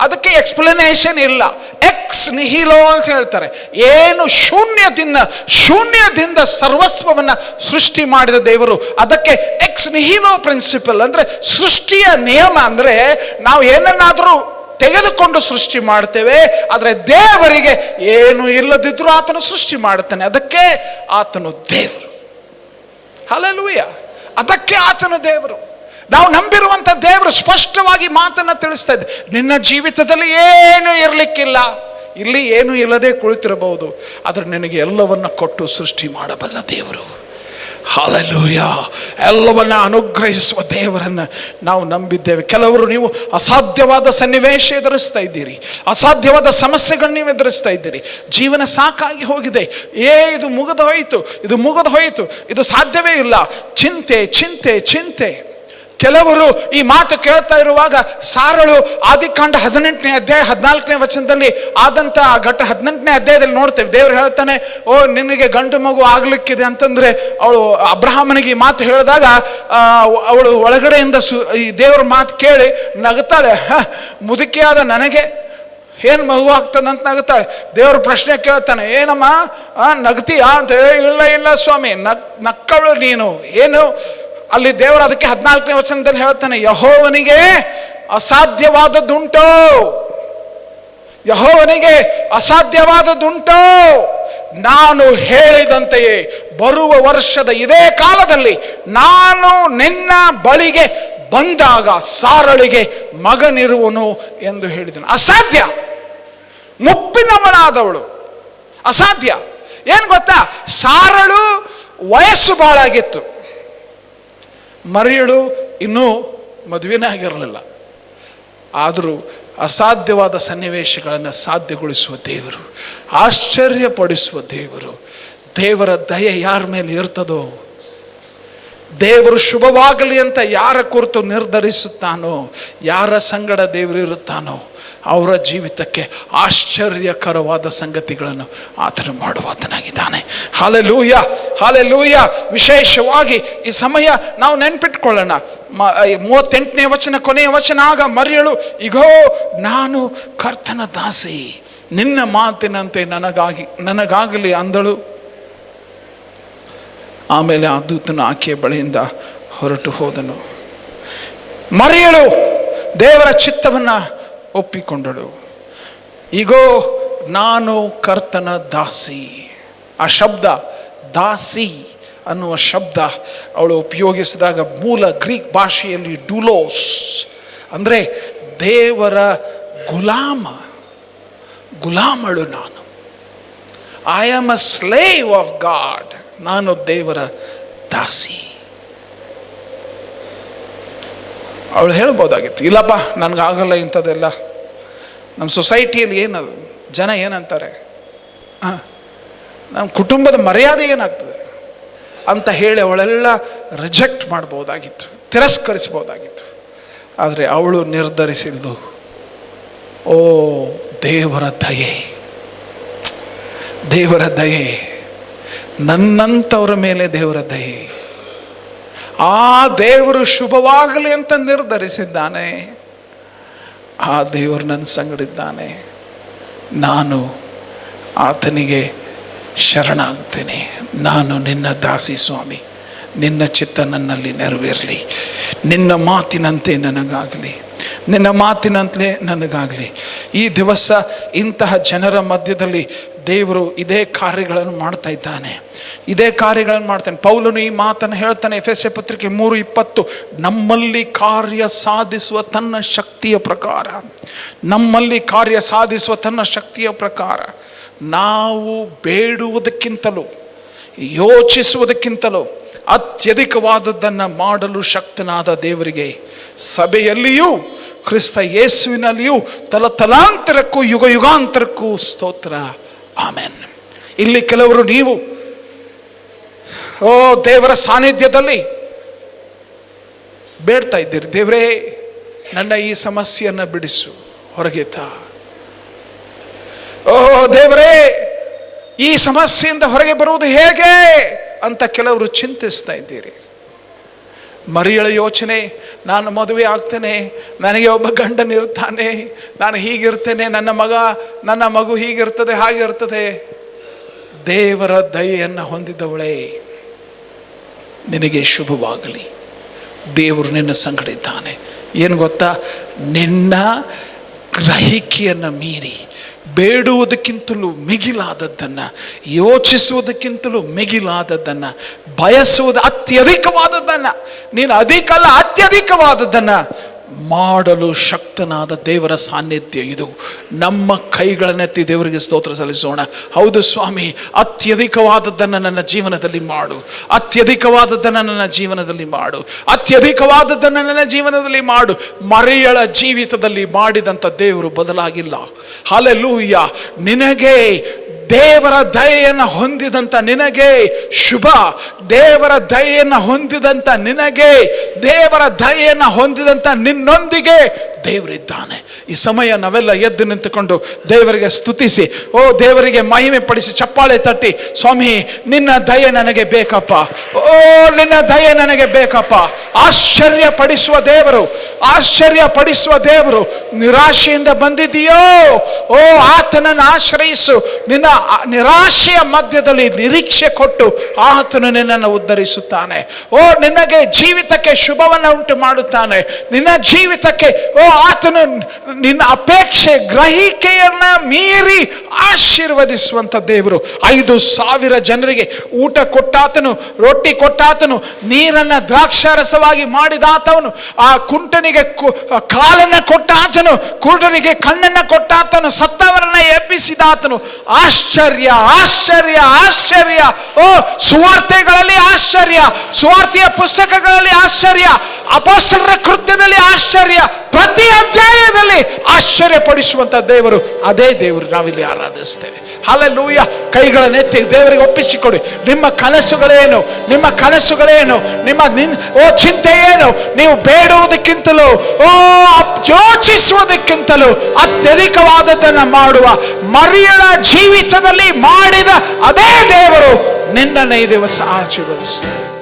ಅದಕ್ಕೆ ಎಕ್ಸ್ಪ್ಲನೇಷನ್ ಇಲ್ಲ. ಎಕ್ಸ್ ನಿಹಿಲೋ ಅಂತ ಹೇಳ್ತಾರೆ. ಏನು ಶೂನ್ಯದಿಂದ ಸರ್ವಸ್ವವನ್ನು ಸೃಷ್ಟಿ ಮಾಡಿದ ದೇವರು. ಅದಕ್ಕೆ ಎಕ್ಸ್ ನಿಹಿಲೋ ಪ್ರಿನ್ಸಿಪಲ್ ಅಂದ್ರೆ ಸೃಷ್ಟಿಯ ನಿಯಮ. ಅಂದ್ರೆ ನಾವು ಏನನ್ನಾದರೂ ತೆಗೆದುಕೊಂಡು ಸೃಷ್ಟಿ ಮಾಡ್ತೇವೆ, ಆದರೆ ದೇವರಿಗೆ ಏನು ಇಲ್ಲದಿದ್ರೂ ಆತನು ಸೃಷ್ಟಿ ಮಾಡುತ್ತಾನೆ. ಅದಕ್ಕೆ ಆತನು ದೇವರು. ಹಲ್ಲೆಲೂಯಾ! ಅದಕ್ಕೆ ಆತನು ದೇವರು. ನಾವು ನಂಬಿರುವಂಥ ದೇವರು ಸ್ಪಷ್ಟವಾಗಿ ಮಾತನ್ನು ತಿಳಿಸ್ತಾ ಇದ್ದೆ. ನಿನ್ನ ಜೀವಿತದಲ್ಲಿ ಏನೂ ಇರಲಿಕ್ಕಿಲ್ಲ, ಇಲ್ಲಿ ಏನೂ ಇಲ್ಲದೆ ಕುಳಿತಿರಬಹುದು, ಆದರೆ ನಿನಗೆ ಎಲ್ಲವನ್ನ ಕೊಟ್ಟು ಸೃಷ್ಟಿ ಮಾಡಬಲ್ಲ ದೇವರು. ಹಲ್ಲೆಲೂಯಾ! ಎಲ್ಲವನ್ನ ಅನುಗ್ರಹಿಸುವ ದೇವರನ್ನು ನಾವು ನಂಬಿದ್ದೇವೆ. ಕೆಲವರು ನೀವು ಅಸಾಧ್ಯವಾದ ಸನ್ನಿವೇಶ ಎದುರಿಸ್ತಾ ಇದ್ದೀರಿ, ಅಸಾಧ್ಯವಾದ ಸಮಸ್ಯೆಗಳು ನೀವು ಎದುರಿಸ್ತಾ ಇದ್ದೀರಿ. ಜೀವನ ಸಾಕಾಗಿ ಹೋಗಿದೆ, ಇದು ಮುಗಿದು ಹೋಯಿತು, ಇದು ಸಾಧ್ಯವೇ ಇಲ್ಲ. ಚಿಂತೆ. ಕೆಲವರು ಈ ಮಾತು ಕೇಳ್ತಾ ಇರುವಾಗ ಸಾರಳು ಆದಿಕಾಂಡ 18ನೇ ಅಧ್ಯಾಯ 14ನೇ ವಚನದಲ್ಲಿ ಆದಂತ ಘಟ್ಟ 18ನೇ ಅಧ್ಯಾಯದಲ್ಲಿ ನೋಡ್ತೇವೆ. ದೇವರು ಹೇಳ್ತಾನೆ, ಓ ನಿನಗೆ ಗಂಡು ಮಗು ಆಗ್ಲಿಕ್ಕಿದೆ ಅಂತಂದ್ರೆ ಅವಳು ಅಬ್ರಹಾಮನಿಗೆ ಈ ಮಾತು ಹೇಳಿದಾಗ ಅವಳು ಒಳಗಡೆಯಿಂದ ಈ ದೇವ್ರ ಮಾತು ಕೇಳಿ ನಗುತ್ತಾಳೆ. ಮುದುಕಿಯಾದ ನನಗೆ ಏನು ಮಗು ಆಗ್ತದಂತ ನಗುತ್ತಾಳೆ. ದೇವ್ರ ಪ್ರಶ್ನೆ ಕೇಳ್ತಾನೆ, ಏನಮ್ಮ ನಗ್ತೀಯಾ ಅಂತ. ಇಲ್ಲ ಸ್ವಾಮಿ, ನಕ್ಕಳು ನೀನು. ಏನು ಅಲ್ಲಿ ದೇವರು ಅದಕ್ಕೆ 14ನೇ ವಚನದಲ್ಲಿ ಹೇಳ್ತಾನೆ, ಯೆಹೋವನಿಗೆ ಅಸಾಧ್ಯವಾದದ್ದುಂಟೋ, ನಾನು ಹೇಳಿದಂತೆಯೇ ಬರುವ ವರ್ಷದ ಇದೇ ಕಾಲದಲ್ಲಿ ನಾನು ನಿನ್ನ ಬಳಿಗೆ ಬಂದಾಗ ಸಾರಳಿಗೆ ಮಗನಿರುವನು ಎಂದು ಹೇಳಿದನು. ಅಸಾಧ್ಯ. ಮುಪ್ಪಿನವಳಾದವಳು ಅಸಾಧ್ಯ. ಏನು ಗೊತ್ತಾ? ಸಾರಳು ವಯಸ್ಸು ಬಾಳಾಗಿತ್ತು, ಮರಿಯಳು ಇನ್ನೂ ಮದುವೆನೇ ಆಗಿರಲಿಲ್ಲ. ಆದರೂ ಅಸಾಧ್ಯವಾದ ಸನ್ನಿವೇಶಗಳನ್ನು ಸಾಧ್ಯಗೊಳಿಸುವ ದೇವರು, ಆಶ್ಚರ್ಯಪಡಿಸುವ ದೇವರು. ದೇವರ ದಯೆ ಯಾರ ಮೇಲೆ ಇರ್ತದೋ, ದೇವರು ಶುಭವಾಗಲಿ ಅಂತ ಯಾರ ಕುರಿತು ನಿರ್ಧರಿಸುತ್ತಾನೋ, ಯಾರ ಸಂಗಡ ದೇವರು ಇರುತ್ತಾನೋ ಅವರ ಜೀವಿತಕ್ಕೆ ಆಶ್ಚರ್ಯಕರವಾದ ಸಂಗತಿಗಳನ್ನು ಆತನು ಮಾಡುವಾತನಾಗಿದ್ದಾನೆ. Hallelujah, hallelujah. ವಿಶೇಷವಾಗಿ ಈ ಸಮಯ ನಾವು ನೆನ್ಪಿಟ್ಕೊಳ್ಳೋಣ. 38ನೇ ವಚನ ಕೊನೆಯ ವಚನ, ಆಗ ಮರಿಯಳು, ಇಗೋ ನಾನು ಕರ್ತನ ದಾಸಿ, ನಿನ್ನ ಮಾತಿನಂತೆ ನನಗಾಗಲಿ ಅಂದಳು. ಆಮೇಲೆ ಆ ದೂತನು ಆಕೆಯ ಬಳಿಯಿಂದ ಹೊರಟು ಹೋದನು. ಮರಿಯಳು ದೇವರ ಚಿತ್ತವನ್ನು ಒಪ್ಪಿಕೊಂಡಳು. ಈಗೋ ನಾನು ಕರ್ತನ ದಾಸಿ. ಆ ಶಬ್ದ ದಾಸಿ ಅನ್ನುವ ಶಬ್ದ ಅವಳು ಉಪಯೋಗಿಸಿದಾಗ ಮೂಲ ಗ್ರೀಕ್ ಭಾಷೆಯಲ್ಲಿ ಡೂಲೋಸ್ ಅಂದರೆ ದೇವರ ಗುಲಾಮಳು ನಾನು. I am a slave of god. ನಾನು ದೇವರ ದಾಸಿ. ಅವಳು ಹೇಳ್ಬೋದಾಗಿತ್ತು, ಇಲ್ಲಪ್ಪ ನನಗಾಗಲ್ಲ ಇಂಥದ್ದೆಲ್ಲ. ನಮ್ಮ ಸೊಸೈಟಿಯಲ್ಲಿ ಏನದು, ಜನ ಏನಂತಾರೆ, ನಮ್ಮ ಕುಟುಂಬದ ಮರ್ಯಾದೆ ಏನಾಗ್ತದೆ ಅಂತ ಹೇಳಿ ಅವಳೆಲ್ಲ ರಿಜೆಕ್ಟ್ ಮಾಡ್ಬೋದಾಗಿತ್ತು, ತಿರಸ್ಕರಿಸ್ಬೋದಾಗಿತ್ತು. ಆದರೆ ಅವಳು ನಿರ್ಧರಿಸಿದ್ದು, ಓ ದೇವರ ದಯೆ, ದೇವರ ದಯೆ, ನನ್ನಂಥವ್ರ ಮೇಲೆ ದೇವರ ದಯೆ. ಆ ದೇವರು ಶುಭವಾಗಲಿ ಅಂತ ನಿರ್ಧರಿಸಿದ್ದಾನೆ. ಆ ದೇವರು ನನ್ನ ಸಂಗಡಿದ್ದಾನೆ. ನಾನು ಆತನಿಗೆ ಶರಣಾಗುತ್ತೇನೆ. ನಾನು ನಿನ್ನ ದಾಸಿ ಸ್ವಾಮಿ, ನಿನ್ನ ಚಿತ್ತ ನನ್ನಲ್ಲಿ ನೆರವೇರಲಿ, ನಿನ್ನ ಮಾತಿನಂತೆ ನನಗಾಗಲಿ, ನಿನ್ನ ಮಾತಿನಂತಲೇ ನನಗಾಗಲಿ. ಈ ದಿವಸ ಇಂತಹ ಜನರ ಮಧ್ಯದಲ್ಲಿ ದೇವರು ಇದೇ ಕಾರ್ಯಗಳನ್ನು ಮಾಡ್ತಾ ಇದ್ದಾನೆ, ಇದೇ ಕಾರ್ಯಗಳನ್ನು ಮಾಡ್ತಾನೆ. ಪೌಲನು ಈ ಮಾತನ್ನು ಹೇಳ್ತಾನೆ, ಎಫೆಸ ಪತ್ರಿಕೆ 3:20, ನಮ್ಮಲ್ಲಿ ಕಾರ್ಯ ಸಾಧಿಸುವ ತನ್ನ ಶಕ್ತಿಯ ಪ್ರಕಾರ, ನಮ್ಮಲ್ಲಿ ಕಾರ್ಯ ಸಾಧಿಸುವ ತನ್ನ ಶಕ್ತಿಯ ಪ್ರಕಾರ ನಾವು ಬೇಡುವುದಕ್ಕಿಂತಲೂ ಯೋಚಿಸುವುದಕ್ಕಿಂತಲೂ ಅತ್ಯಧಿಕವಾದದ್ದನ್ನು ಮಾಡಲು ಶಕ್ತನಾದ ದೇವರಿಗೆ ಸಭೆಯಲ್ಲಿಯೂ ಕ್ರಿಸ್ತ ಯೇಸುವಿನಲ್ಲಿಯೂ ತಲತಲಾಂತರಕ್ಕೂ ಯುಗ ಯುಗಾಂತರಕ್ಕೂ ಸ್ತೋತ್ರ, ಆಮೆನ್. ಇಲ್ಲಿ ಕೆಲವರು ನೀವು ದೇವರ ಸಾನ್ನಿಧ್ಯದಲ್ಲಿ ಬೇಡ್ತಾ ಇದ್ದೀರಿ, ದೇವರೇ ನನ್ನ ಈ ಸಮಸ್ಯೆಯನ್ನು ಬಿಡಿಸು, ಹೊರಗೆ ತಾ. ದೇವರೇ ಈ ಸಮಸ್ಯೆಯಿಂದ ಹೊರಗೆ ಬರುವುದು ಹೇಗೆ ಅಂತ ಕೆಲವರು ಚಿಂತಿಸ್ತಾ ಇದ್ದೀರಿ. ಮರಿಯಳ ಯೋಚನೆ, ನಾನು ಮದುವೆ ಆಗ್ತೇನೆ, ನನಗೆ ಒಬ್ಬ ಗಂಡನಿರ್ತಾನೆ, ನಾನು ಹೀಗಿರ್ತೇನೆ, ನನ್ನ ಮಗು ಹೀಗಿರ್ತದೆ ಹಾಗಿರ್ತದೆ. ದೇವರ ದಯೆಯನ್ನು ಹೊಂದಿದವಳೇ, ನಿನಗೆ ಶುಭವಾಗಲಿ, ದೇವರು ನಿನ್ನ ಸಂಗಡ ಇದ್ದಾನೆ. ಏನು ಗೊತ್ತಾ, ನಿನ್ನ ಗ್ರಹಿಕೆಯನ್ನು ಮೀರಿ ಬೇಡುವುದಕ್ಕಿಂತಲೂ ಮಿಗಿಲಾದದ್ದನ್ನು, ಯೋಚಿಸುವುದಕ್ಕಿಂತಲೂ ಮಿಗಿಲಾದದ್ದನ್ನು, ಬಯಸುವುದು ಅತ್ಯಧಿಕವಾದದ್ದನ್ನು, ನೀನು ಅಧಿಕ ಅಲ್ಲ ಅತ್ಯಧಿಕವಾದದ್ದನ್ನು ಮಾಡಲು ಶಕ್ತನಾದ ದೇವರ ಸಾನ್ನಿಧ್ಯ ಇದು. ನಮ್ಮ ಕೈಗಳನ್ನೆತ್ತಿ ದೇವರಿಗೆ ಸ್ತೋತ್ರ ಸಲ್ಲಿಸೋಣ. ಹೌದು ಸ್ವಾಮಿ, ಅತ್ಯಧಿಕವಾದದ್ದನ್ನು ನನ್ನ ಜೀವನದಲ್ಲಿ ಮಾಡು, ಅತ್ಯಧಿಕವಾದದ್ದನ್ನು ನನ್ನ ಜೀವನದಲ್ಲಿ ಮಾಡು, ಅತ್ಯಧಿಕವಾದದ್ದನ್ನು ನನ್ನ ಜೀವನದಲ್ಲಿ ಮಾಡು. ಮರಿಯಳ ಜೀವಿತದಲ್ಲಿ ಮಾಡಿದಂಥ ದೇವರು ಬದಲಾಗಿಲ್ಲ. ಹಲ್ಲೆಲೂಯ. ನಿನಗೆ ದೇವರ ದಯೆಯನ್ನು ಹೊಂದಿದಂಥ ನಿನಗೆ ಶುಭ, ದೇವರ ದಯೆಯನ್ನು ಹೊಂದಿದಂಥ ನಿನಗೆ, ದೇವರ ದಯೆಯನ್ನು ಹೊಂದಿದಂಥ ನಿನ್ನೊಂದಿಗೆ ದೇವರಿದ್ದಾನೆ. ಈ ಸಮಯ ನಾವೆಲ್ಲ ಎದ್ದು ನಿಂತುಕೊಂಡು ದೇವರಿಗೆ ಸ್ತುತಿಸಿ, ದೇವರಿಗೆ ಮಹಿಮೆ ಪಡಿಸಿ, ಚಪ್ಪಾಳೆ ತಟ್ಟಿ, ಸ್ವಾಮಿ ನಿನ್ನ ದಯೆ ನನಗೆ ಬೇಕಪ್ಪ, ನಿನ್ನ ದಯೆ ನನಗೆ ಬೇಕಪ್ಪ. ಆಶ್ಚರ್ಯ ಪಡಿಸುವ ದೇವರು, ಆಶ್ಚರ್ಯ ಪಡಿಸುವ ದೇವರು. ನಿರಾಶೆಯಿಂದ ಬಂದಿದೆಯೋ, ಆತನನ್ನು ಆಶ್ರಯಿಸು. ನಿನ್ನ ನಿರಾಶೆಯ ಮಧ್ಯದಲ್ಲಿ ನಿರೀಕ್ಷೆ ಕೊಟ್ಟು ಆತನು ನಿನ್ನನ್ನು ಉದ್ಧರಿಸುತ್ತಾನೆ. ನಿನಗೆ ಜೀವಿತಕ್ಕೆ ಶುಭವನ್ನು ಉಂಟು ಮಾಡುತ್ತಾನೆ. ನಿನ್ನ ಜೀವಿತಕ್ಕೆ ಆತನು ನಿನ್ನ ಅಪೇಕ್ಷೆ ಗ್ರಹಿಕೆಯನ್ನ ಮೀರಿ ಆಶೀರ್ವದಿಸುವಂತ ದೇವರು. 5,000 ಜನರಿಗೆ ಊಟ ಕೊಟ್ಟಾತನು, ರೊಟ್ಟಿ ಕೊಟ್ಟಾತನು, ನೀರನ್ನ ದ್ರಾಕ್ಷಾರಸವಾಗಿ ಮಾಡಿದಾತವನು, ಆ ಕುಂಟನಿಗೆ ಕಾಲನ್ನ ಕೊಟ್ಟಾತನು, ಕುರುಡನಿಗೆ ಕಣ್ಣನ್ನ ಕೊಟ್ಟಾತನು, ಸತ್ತವರನ್ನ ಎಬ್ಬಿಸಿದಾತನು. ಆಶ್ಚರ್ಯ, ಆಶ್ಚರ್ಯ, ಆಶ್ಚರ್ಯ. ಸುವಾರ್ತೆಗಳಲ್ಲಿ ಆಶ್ಚರ್ಯ, ಸುವಾರ್ತೆಯ ಪುಸ್ತಕಗಳಲ್ಲಿ ಆಶ್ಚರ್ಯ, ಅಪೊಸ್ತಲರ ಕೃತ್ಯದಲ್ಲಿ ಆಶ್ಚರ್ಯ, ಪ್ರತಿ ಅಧ್ಯಾಯದಲ್ಲಿ ಆಶ್ಚರ್ಯಪಡಿಸುವಂತ ದೇವರು, ಅದೇ ದೇವರು ನಾವಿಲ್ಲಿ ಆರಾಧಿಸ್ತೇವೆ. ಹಲ್ಲೆಲೂಯಾ. ಕೈಗಳನ್ನೆತ್ತಿ ದೇವರಿಗೆ ಒಪ್ಪಿಸಿಕೊಡಿ. ನಿಮ್ಮ ಕನಸುಗಳೇನು, ನಿಮ್ಮ ಕನಸುಗಳೇನು, ನಿಮ್ಮ ಚಿಂತೆ ಏನು, ನೀವು ಬೇಡುವುದಕ್ಕಿಂತಲೂ ಯೋಚಿಸುವುದಕ್ಕಿಂತಲೂ ಅತ್ಯಧಿಕವಾದದ್ದನ್ನು ಮಾಡುವ ಮರಿಯಳ ಜೀವಿತದಲ್ಲಿ ಮಾಡಿದ ಅದೇ ದೇವರು ನಿನ್ನನ್ನು ಈ ದಿವಸ ಆಶೀರ್ವದಿಸ್ತಾರೆ.